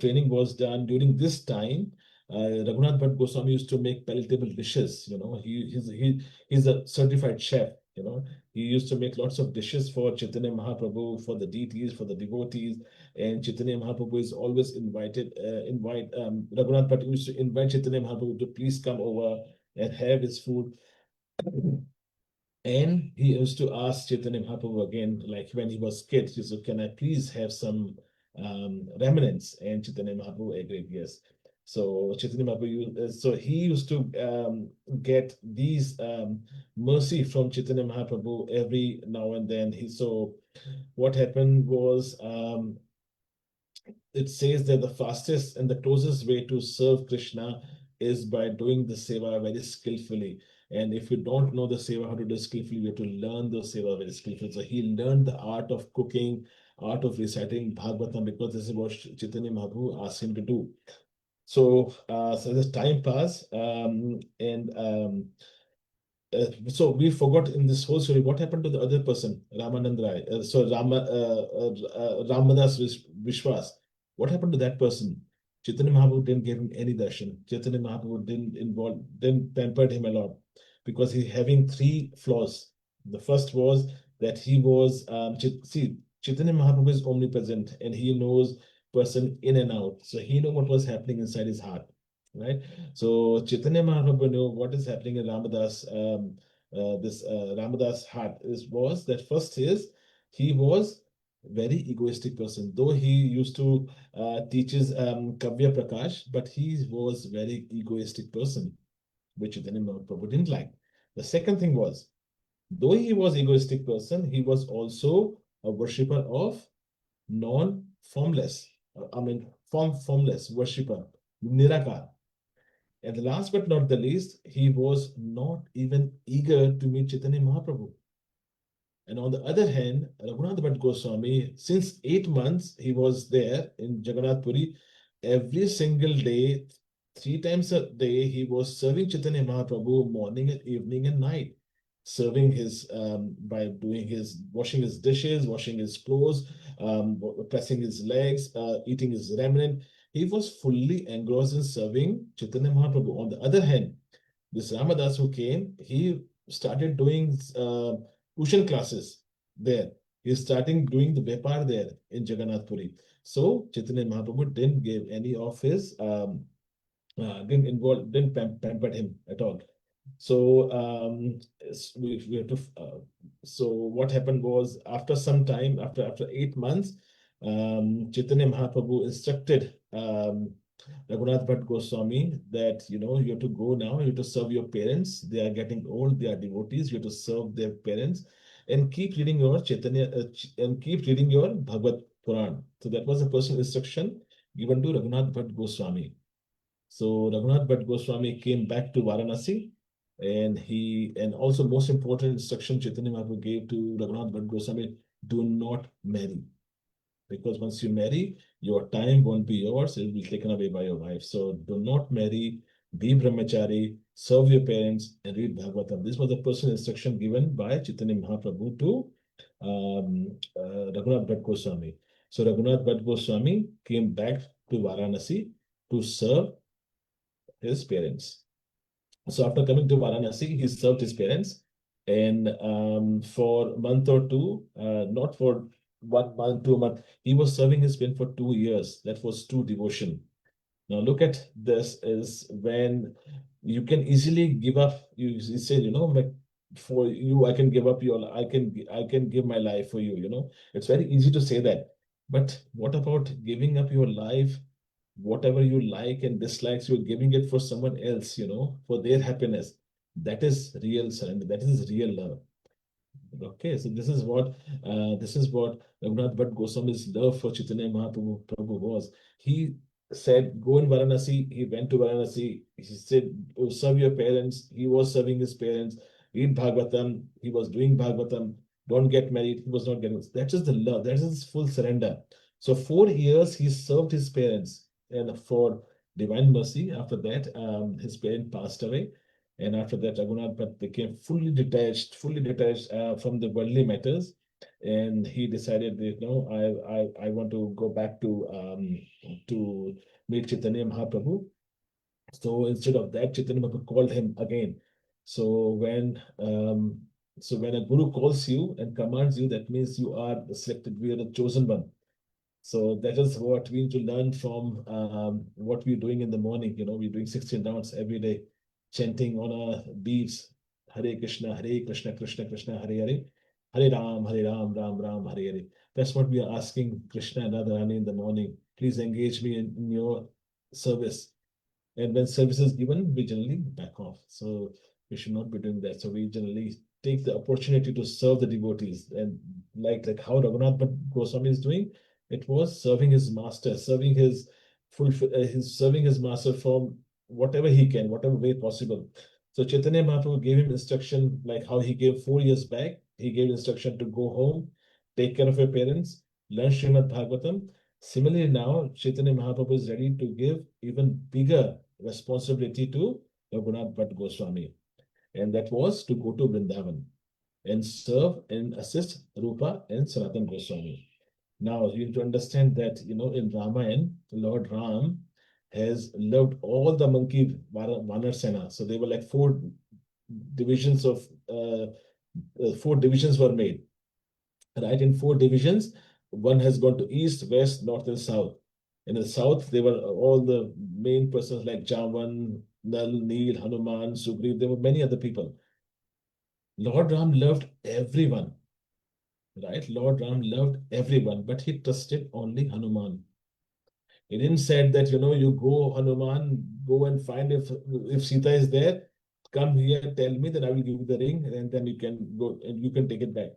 training was done, during this time, Raghunath Bhatt Goswami used to make palatable dishes. He's a certified chef. He used to make lots of dishes for Chaitanya Mahaprabhu, for the deities, for the devotees. And Chaitanya Mahaprabhu is always Raghunath Bhatt used to invite Chaitanya Mahaprabhu to please come over and have his food. And he used to ask Chaitanya Mahaprabhu again, like when he was kid, he said, can I please have some remnants? And Chaitanya Mahaprabhu agreed, yes. So Chaitanya Mahaprabhu, so he used to get these mercy from Chaitanya Mahaprabhu every now and then. So what happened was, it says that the fastest and the closest way to serve Krishna is by doing the seva very skillfully. And if you don't know the seva, how to do skillfully, you have to learn the seva very skillfully. So he learned the art of cooking, art of reciting Bhagavatam, because this is what Chaitanya Mahaprabhu asked him to do. So, so as time passed, so we forgot in this whole story what happened to the other person, Ramanand Rai. Ramadas Vishwas. What happened to that person? Chaitanya Mahaprabhu didn't give him any darshan. Chaitanya Mahaprabhu didn't pampered him a lot, because he's having three flaws. The first was that he was Chaitanya Mahaprabhu is omnipresent and he knows person in and out. So he knew what was happening inside his heart. Right. So Chaitanya Mahaprabhu knew what is happening in Ramadas. Ramadas' heart was that first he was very egoistic person. Though he used to teach his Kavya Prakash, but he was very egoistic person, which Chaitanya Mahaprabhu didn't like. The second thing was, though he was egoistic person, he was also a worshipper of non-formless, formless worshipper, Nirakar. And last but not the least, he was not even eager to meet Chaitanya Mahaprabhu. And on the other hand, Raghunath Bhatt Goswami, since 8 months, he was there in Jagannath Puri. Every single day, 3 times a day, he was serving Chaitanya Mahaprabhu morning and evening and night. Serving his, by doing his, washing his dishes, washing his clothes, pressing his legs, eating his remnant. He was fully engrossed in serving Chaitanya Mahaprabhu. On the other hand, this Ramadas who came, he started doing tuition classes there. He's starting doing the Vepar there in Jagannath Puri. So Chaitanya Mahaprabhu didn't give any of his, didn't pamper him at all. So we have to. So what happened was, after some time, after 8 months, Chaitanya Mahaprabhu instructed Raghunath Bhatt Goswami that you have to go now. You have to serve your parents. They are getting old. They are devotees. You have to serve their parents, and keep reading your Chaitanya and keep reading your Bhagavad Puran. So that was a personal instruction given to Raghunath Bhatt Goswami. So Raghunath Bhatt Goswami came back to Varanasi. And also most important instruction Chaitanya Mahaprabhu gave to Raghunath Bhatt Goswami: do not marry, because once you marry, your time won't be yours; it will be taken away by your wife. So do not marry, be brahmachari, serve your parents, and read Bhagavatam. This was a personal instruction given by Chaitanya Mahaprabhu to Raghunath Bhatt Goswami. So Raghunath Bhatt Goswami came back to Varanasi to serve his parents. So after coming to Varanasi, he served his parents, and for a month or two, not for 1 month, 2 months, he was serving his parents for 2 years. That was true devotion. Now look at this: is when you can easily give up. You say, for you, I can give up I can give my life for you. It's very easy to say that, but what about giving up your life? Whatever you like and dislikes, you're giving it for someone else, for their happiness. That is real surrender. That is real love. Okay, so this is what Raghunath Bhatt Goswami's love for Chaitanya Mahaprabhu was. He said, go in Varanasi. He went to Varanasi. He said, oh, serve your parents. He was serving his parents. Read Bhagavatam. He was doing Bhagavatam. Don't get married. He was not getting. That is the love. That is his full surrender. So 4 years he served his parents, and for divine mercy, after that, his parent passed away, and after that, Raghunath Bhatt became fully detached from the worldly matters, and he decided that, I want to go back to meet Chaitanya Mahaprabhu. So instead of that, Chaitanya Mahaprabhu called him again. So when a guru calls you and commands you, that means you are the selected, we are the chosen one. So that is what we need to learn from what we're doing in the morning. We're doing 16 rounds every day, chanting on our beads, Hare Krishna, Krishna Krishna, Hare Hare, Hare Ram, Ram Ram, Hare Hare. That's what we are asking Krishna and Radharani in the morning. Please engage me in your service. And when service is given, we generally back off. So we should not be doing that. So we generally take the opportunity to serve the devotees. And like how Raghunath Goswami is doing, it was serving his master, serving his master from whatever he can, whatever way possible. So Chaitanya Mahaprabhu gave him instruction, like how he gave 4 years back. He gave instruction to go home, take care of your parents, learn Srimad Bhagavatam. Similarly, now Chaitanya Mahaprabhu is ready to give even bigger responsibility to Raghunath Bhatt Goswami, and that was to go to Vrindavan and serve and assist Rupa and Sanatan Goswami. Now you need to understand that in Ramayana, Lord Ram has loved all the monkey Vanar Sena. So they were like 4 divisions of 4 divisions were made. Right, in 4 divisions, one has gone to east, west, north, and south. In the south, they were all the main persons like Javan, Nal, Neel, Hanuman, Sugriv. There were many other people. Lord Ram loved everyone. Right? Lord Ram loved everyone, but he trusted only Hanuman. He didn't say that, you go, Hanuman, go and find if Sita is there, come here, tell me, then I will give you the ring, and then you can go and you can take it back.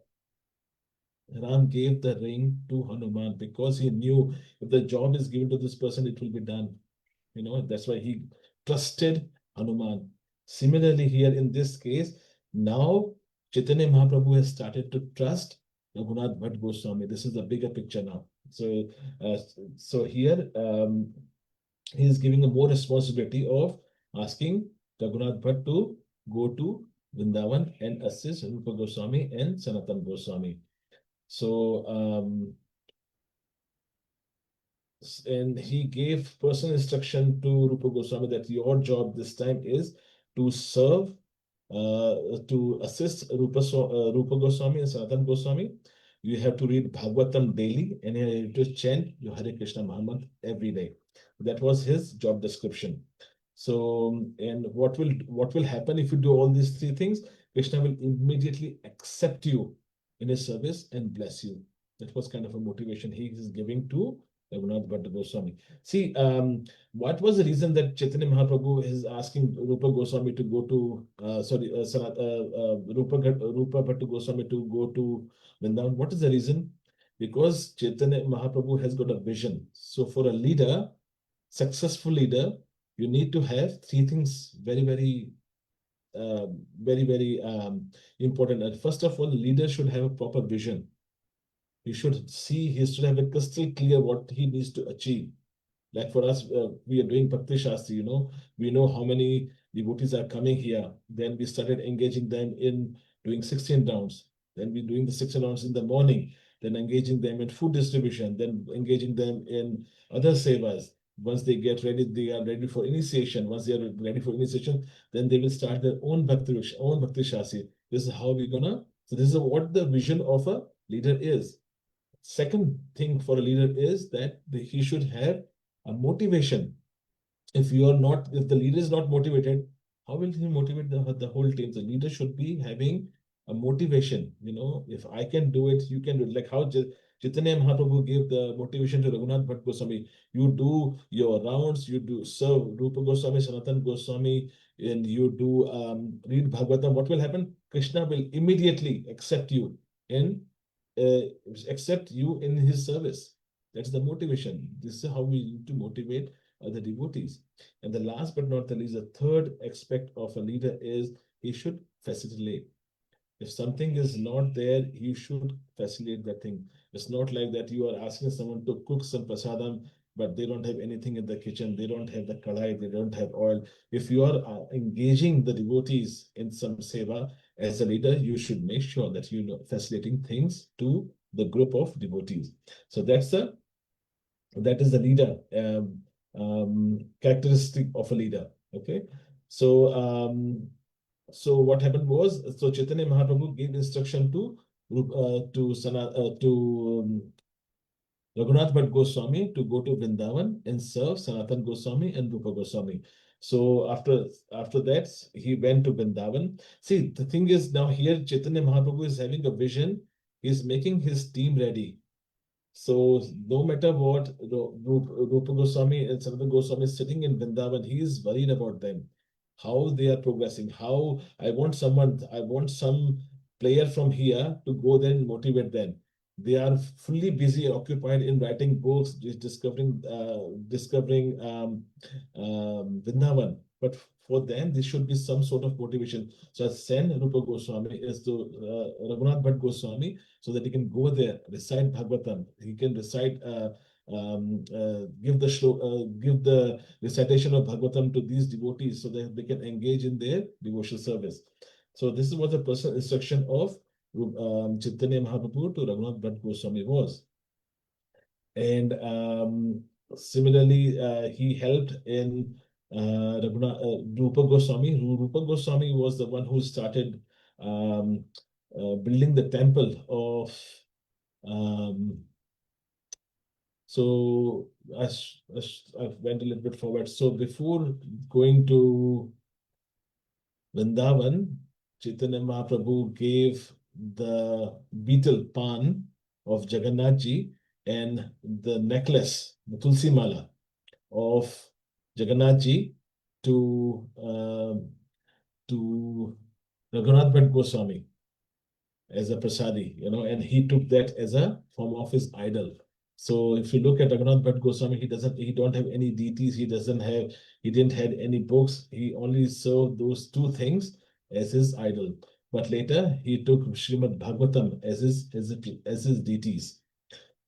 Ram gave the ring to Hanuman because he knew if the job is given to this person, it will be done. That's why he trusted Hanuman. Similarly, here in this case, now Chaitanya Mahaprabhu has started to trust Raghunath Bhatt Goswami. This is the bigger picture now. So here he is giving a more responsibility of asking Raghunath Bhatt to go to Vrindavan and assist Rupa Goswami and Sanatan Goswami. So and he gave personal instruction to Rupa Goswami that your job this time is to serve, to assist Rupa Goswami and Sanatan Goswami. You have to read Bhagavatam daily and you have to chant your Hare Krishna Mahamantra every day. That was his job description. So, and what will happen if you do all these 3 things? Krishna will immediately accept you in his service and bless you. That was kind of a motivation he is giving to Raghunath Bhatt Goswami. See, what was the reason that Chaitanya Mahaprabhu is asking Rupa Goswami to go to, Rupa Bhatt Goswami to go to Vrindavan? What is the reason? Because Chaitanya Mahaprabhu has got a vision. So for a leader, successful leader, you need to have 3 things very, very important. And first of all, the leader should have a proper vision. He should have a crystal clear what he needs to achieve. Like for us, we are doing Bhakti Shastri, we know how many devotees are coming here. Then we started engaging them in doing 16 rounds. Then we're doing the 16 rounds in the morning, then engaging them in food distribution, then engaging them in other sevas. Once they get ready, they are ready for initiation. Once they are ready for initiation, then they will start their own Bhakti Shastri. This is how we're so this is what the vision of a leader is. Second thing for a leader is that he should have a motivation. If the leader is not motivated, how will he motivate the whole team? The leader should be having a motivation. If I can do it, you can do it. Like how Chaitanya Mahaprabhu gave the motivation to Raghunath Bhatt Goswami. You do your rounds, you do serve Rupa Goswami, Sanatan Goswami, and you do read Bhagavatam. What will happen? Krishna will immediately accept you in his service. That's the motivation. This is how we need to motivate other devotees. And the last but not the least, the third aspect of a leader is he should facilitate. If something is not there, you should facilitate that thing. It's not like that you are asking someone to cook some prasadam, but they don't have anything in the kitchen. They don't have the kadai, they don't have oil. If you are engaging the devotees in some seva as a leader, you should make sure that you know facilitating things to the group of devotees. So that is the leader characteristic of a leader. Okay, so what happened was, so Chaitanya Mahaprabhu gave instruction to Raghunath Bhatt Goswami to go to Vrindavan and serve Sanatan Goswami and Rupa Goswami. So after that, he went to Vrindavan. See, the thing is now here Chaitanya Mahaprabhu is having a vision. He's making his team ready. So no matter what, Rupa Goswami and Sanatana Goswami is sitting in Vrindavan, he is worried about them, how they are progressing, how I want some player from here to go there and motivate them. They are fully busy, occupied in writing books, discovering Vrindavan. But for them, there should be some sort of motivation. So I send Rupa Goswami is to Raghunath Bhatt Goswami so that he can go there, recite Bhagavatam. He can recite, give the recitation of Bhagavatam to these devotees so that they can engage in their devotional service. So this was the personal instruction of Chaitanya Mahaprabhu to Raghunath Bhatt Goswami was. And similarly, he helped in Rupa Goswami. Rupa Goswami was the one who started building the temple of. So I went a little bit forward. So before going to Vrindavan, Chaitanya Mahaprabhu gave the beetle pan of Jagannath Ji and the necklace, the Tulsi Mala of Jagannath Ji to Raghunath Bhatt Goswami as a prasadi, and he took that as a form of his idol. So if you look at Raghunath Bhatt Goswami, he don't have any deities, he didn't have any books, he only served those two things as his idol. But later he took Srimad Bhagavatam as his deities.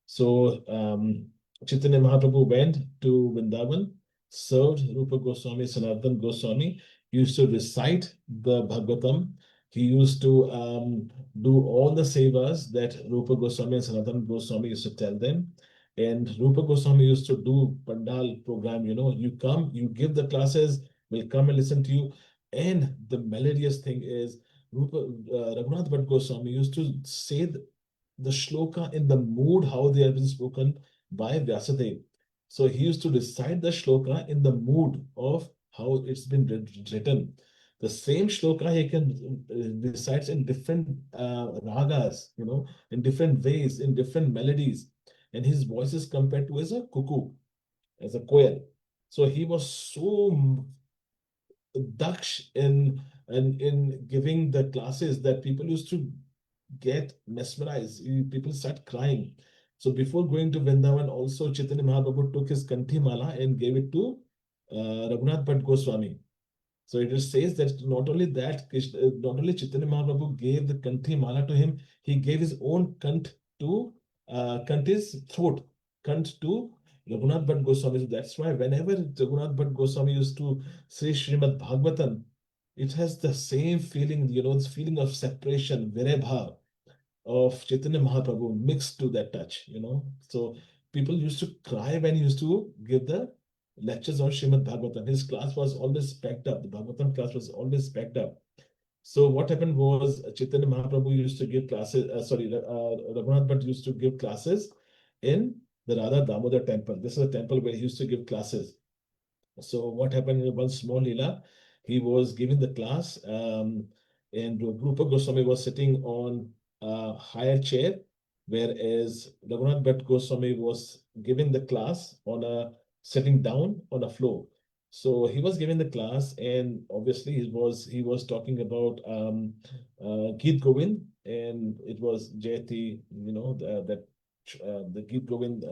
So Chaitanya Mahaprabhu went to Vrindavan, served Rupa Goswami, Sanatan Goswami. He used to recite the Bhagavatam. He used to do all the sevas that Rupa Goswami and Sanatan Goswami used to tell them. And Rupa Goswami used to do Pandal program, you come, you give the classes, we'll come and listen to you. And the melodious thing is, Raghunath Bhatt Goswami used to say the shloka in the mood how they have been spoken by Vyasadeva. So he used to recite the shloka in the mood of how it's been written. The same shloka he can recite in different ragas, in different ways, in different melodies. And his voice is compared to as a cuckoo, as a quail. So he was so daksh in giving the classes that people used to get mesmerized. People start crying. So before going to Vrindavan, also Chaitanya Mahaprabhu took his Kanthi Mala and gave it to Raghunath Bhatt Goswami. So it says that not only Chaitanya Mahaprabhu gave the Kanthi Mala to him, he gave his own Kant to Kant's throat, Kant to Raghunath Bhatt Goswami. So that's why whenever Raghunath Bhatt Goswami used to say Srimad Bhagavatam, it has the same feeling, this feeling of separation, Virebha of Chaitanya Mahaprabhu mixed to that touch, So people used to cry when he used to give the lectures on Srimad Bhagavatam. His class was always packed up. The Bhagavatam class was always packed up. So what happened was Chaitanya Mahaprabhu used to give classes, Raghunath Bhatt used to give classes in the Radha Damodar temple. This is a temple where he used to give classes. So what happened in one small lila, he was giving the class and Rupa Goswami was sitting on a higher chair, whereas Raghunath Bhatt Goswami was giving the class sitting down on a floor. So he was giving the class, and obviously he was talking about Geet Govind, and it was Jayati, the Geet Govind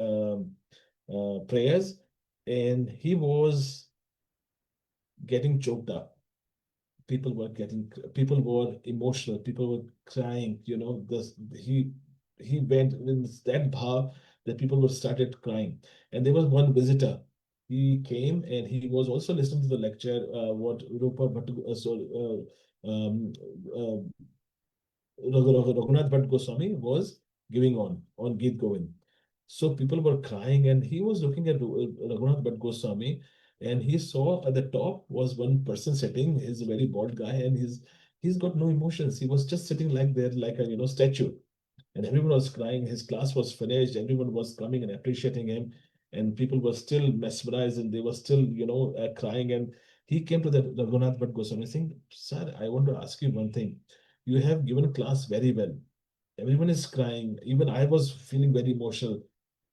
prayers. and he was getting choked up. People were emotional, people were crying, you know, he went in that bhav that people were started crying. And there was one visitor. He came and he was also listening to the lecture, what Rupa Bhatt, Raghunath Bhatt Goswami was giving on Geet Govind. So people were crying, and he was looking at Raghunath Bhatt Goswami, and he saw at the top was one person sitting. He's a very bald guy, and he's got no emotions. He was just sitting like there, like a statue, and everyone was crying. His class was finished. Everyone was coming and appreciating him, and people were still mesmerized, and they were still crying. And he came to the Raghunath Bhatt Goswami saying, "Sir, I want to ask you one thing. You have given class very well. Everyone is crying. Even I was feeling very emotional.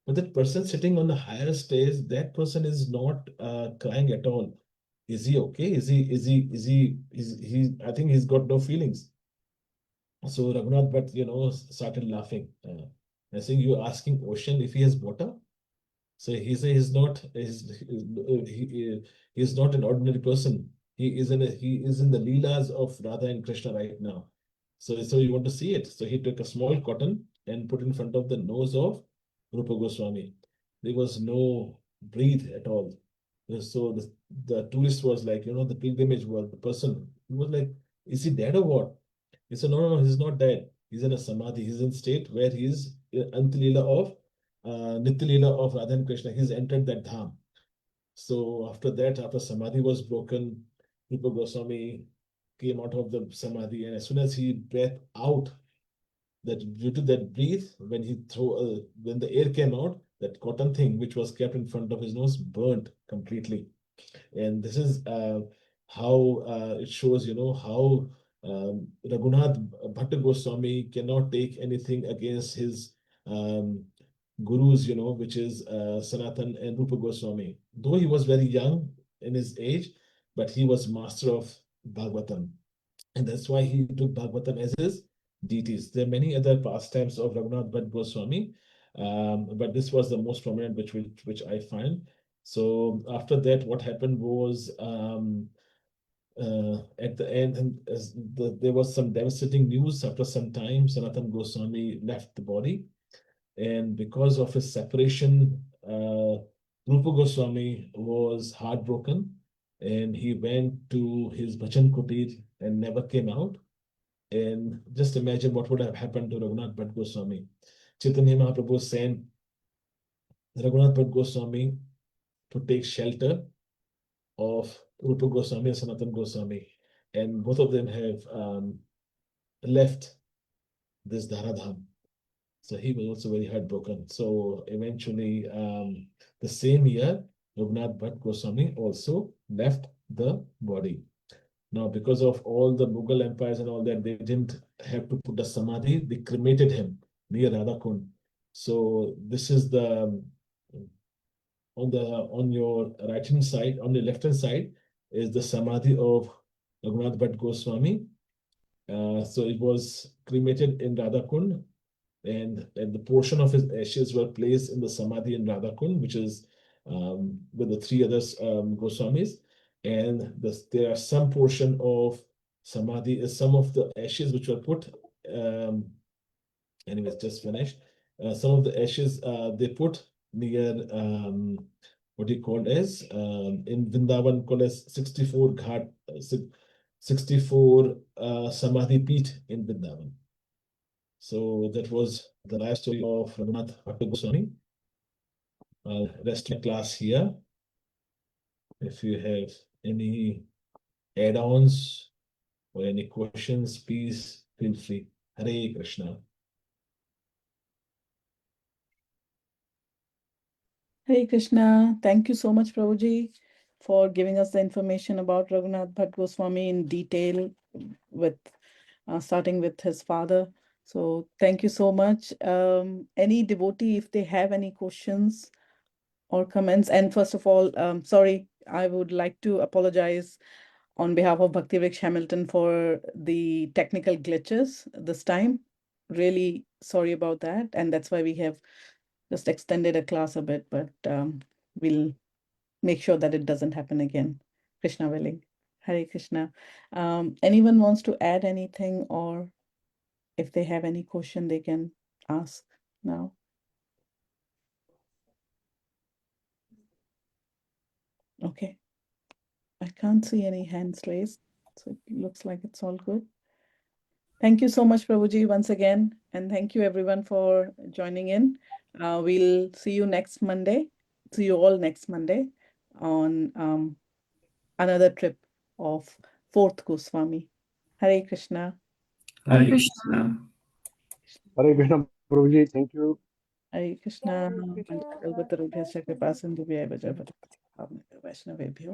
But that person sitting on the higher stage, that person is not crying at all. Is he okay? Is he? I think he's got no feelings." So Raghunath Bhatt, started laughing. I think you're asking Ocean if he has water. So he says he's not an ordinary person. He is in the leelas of Radha and Krishna right now. So you want to see it. So he took a small cotton and put in front of the nose of Rupa Goswami. There was no breathe at all. So the tourist was like, the pilgrimage was the person. He was like, is he dead or what? He said, no, he's not dead. He's in a samadhi. He's in state where he's Antilila of Nityalila of Radha and Krishna. He's entered that dham. So after that, after samadhi was broken, Rupa Goswami came out of the samadhi, and as soon as he breathed out, that due to that breathe, when the air came out, that cotton thing which was kept in front of his nose burnt completely. And this is how it shows, how Raghunath Bhatta Goswami cannot take anything against his gurus, which is Sanatan and Rupa Goswami. Though he was very young in his age, but he was master of Bhagavatam. And that's why he took Bhagavatam as his deities. There are many other pastimes of Raghunath Bhatt Goswami, but this was the most prominent which I find. So after that, what happened was at the end, and there was some devastating news. After some time, Sanatan Goswami left the body, and because of his separation, Rupa Goswami was heartbroken, and he went to his bhajan kutir and never came out. And just imagine what would have happened to Raghunath Bhatt Goswami. Chaitanya Mahaprabhu sent Raghunath Bhatt Goswami to take shelter of Rupa Goswami and Sanatan Goswami, and both of them have left this Dharadham. So he was also very heartbroken. So eventually, the same year, Raghunath Bhatt Goswami also left the body. Now, because of all the Mughal empires and all that, they didn't have to put a samadhi. They cremated him near Radhakund. So this is the on your right hand side, on the left hand side is the samadhi of Raghunath Bhatt Goswami. So it was cremated in Radhakund, and the portion of his ashes were placed in the samadhi in Radhakund, which is with the three others Goswamis. And there are some portion of samadhi, some of the ashes which were put, anyways, just finished. Some of the ashes they put near what he called as in Vrindavan called as 64 Ghat, 64 Samadhi Peeth in Vrindavan. So that was the life story of Raghunath Bhatta Goswami. I'll rest my class here. If you have any add-ons or any questions, please feel free. Hare Krishna. Hare Krishna. Thank you so much, Prabhuji, for giving us the information about Raghunath Bhatt Goswami in detail, with starting with his father. So thank you so much. Any devotee, if they have any questions or comments, and first of all, sorry, I would like to apologize on behalf of Bhakti Vriksha Hamilton for the technical glitches this time. Really sorry about that. And that's why we have just extended a class a bit, but we'll make sure that it doesn't happen again. Krishna willing. Hare Krishna. Anyone wants to add anything, or if they have any question, they can ask now. Okay. I can't see any hands raised, so it looks like it's all good. Thank you so much, Prabhuji, once again. And thank you everyone for joining in. We'll see you next Monday. See you all next Monday on another trip of 4th Goswami. Hare Krishna. Hare Krishna. Hare Krishna, Prabhuji. Thank you. Hare Krishna. Vaishnavebhyo.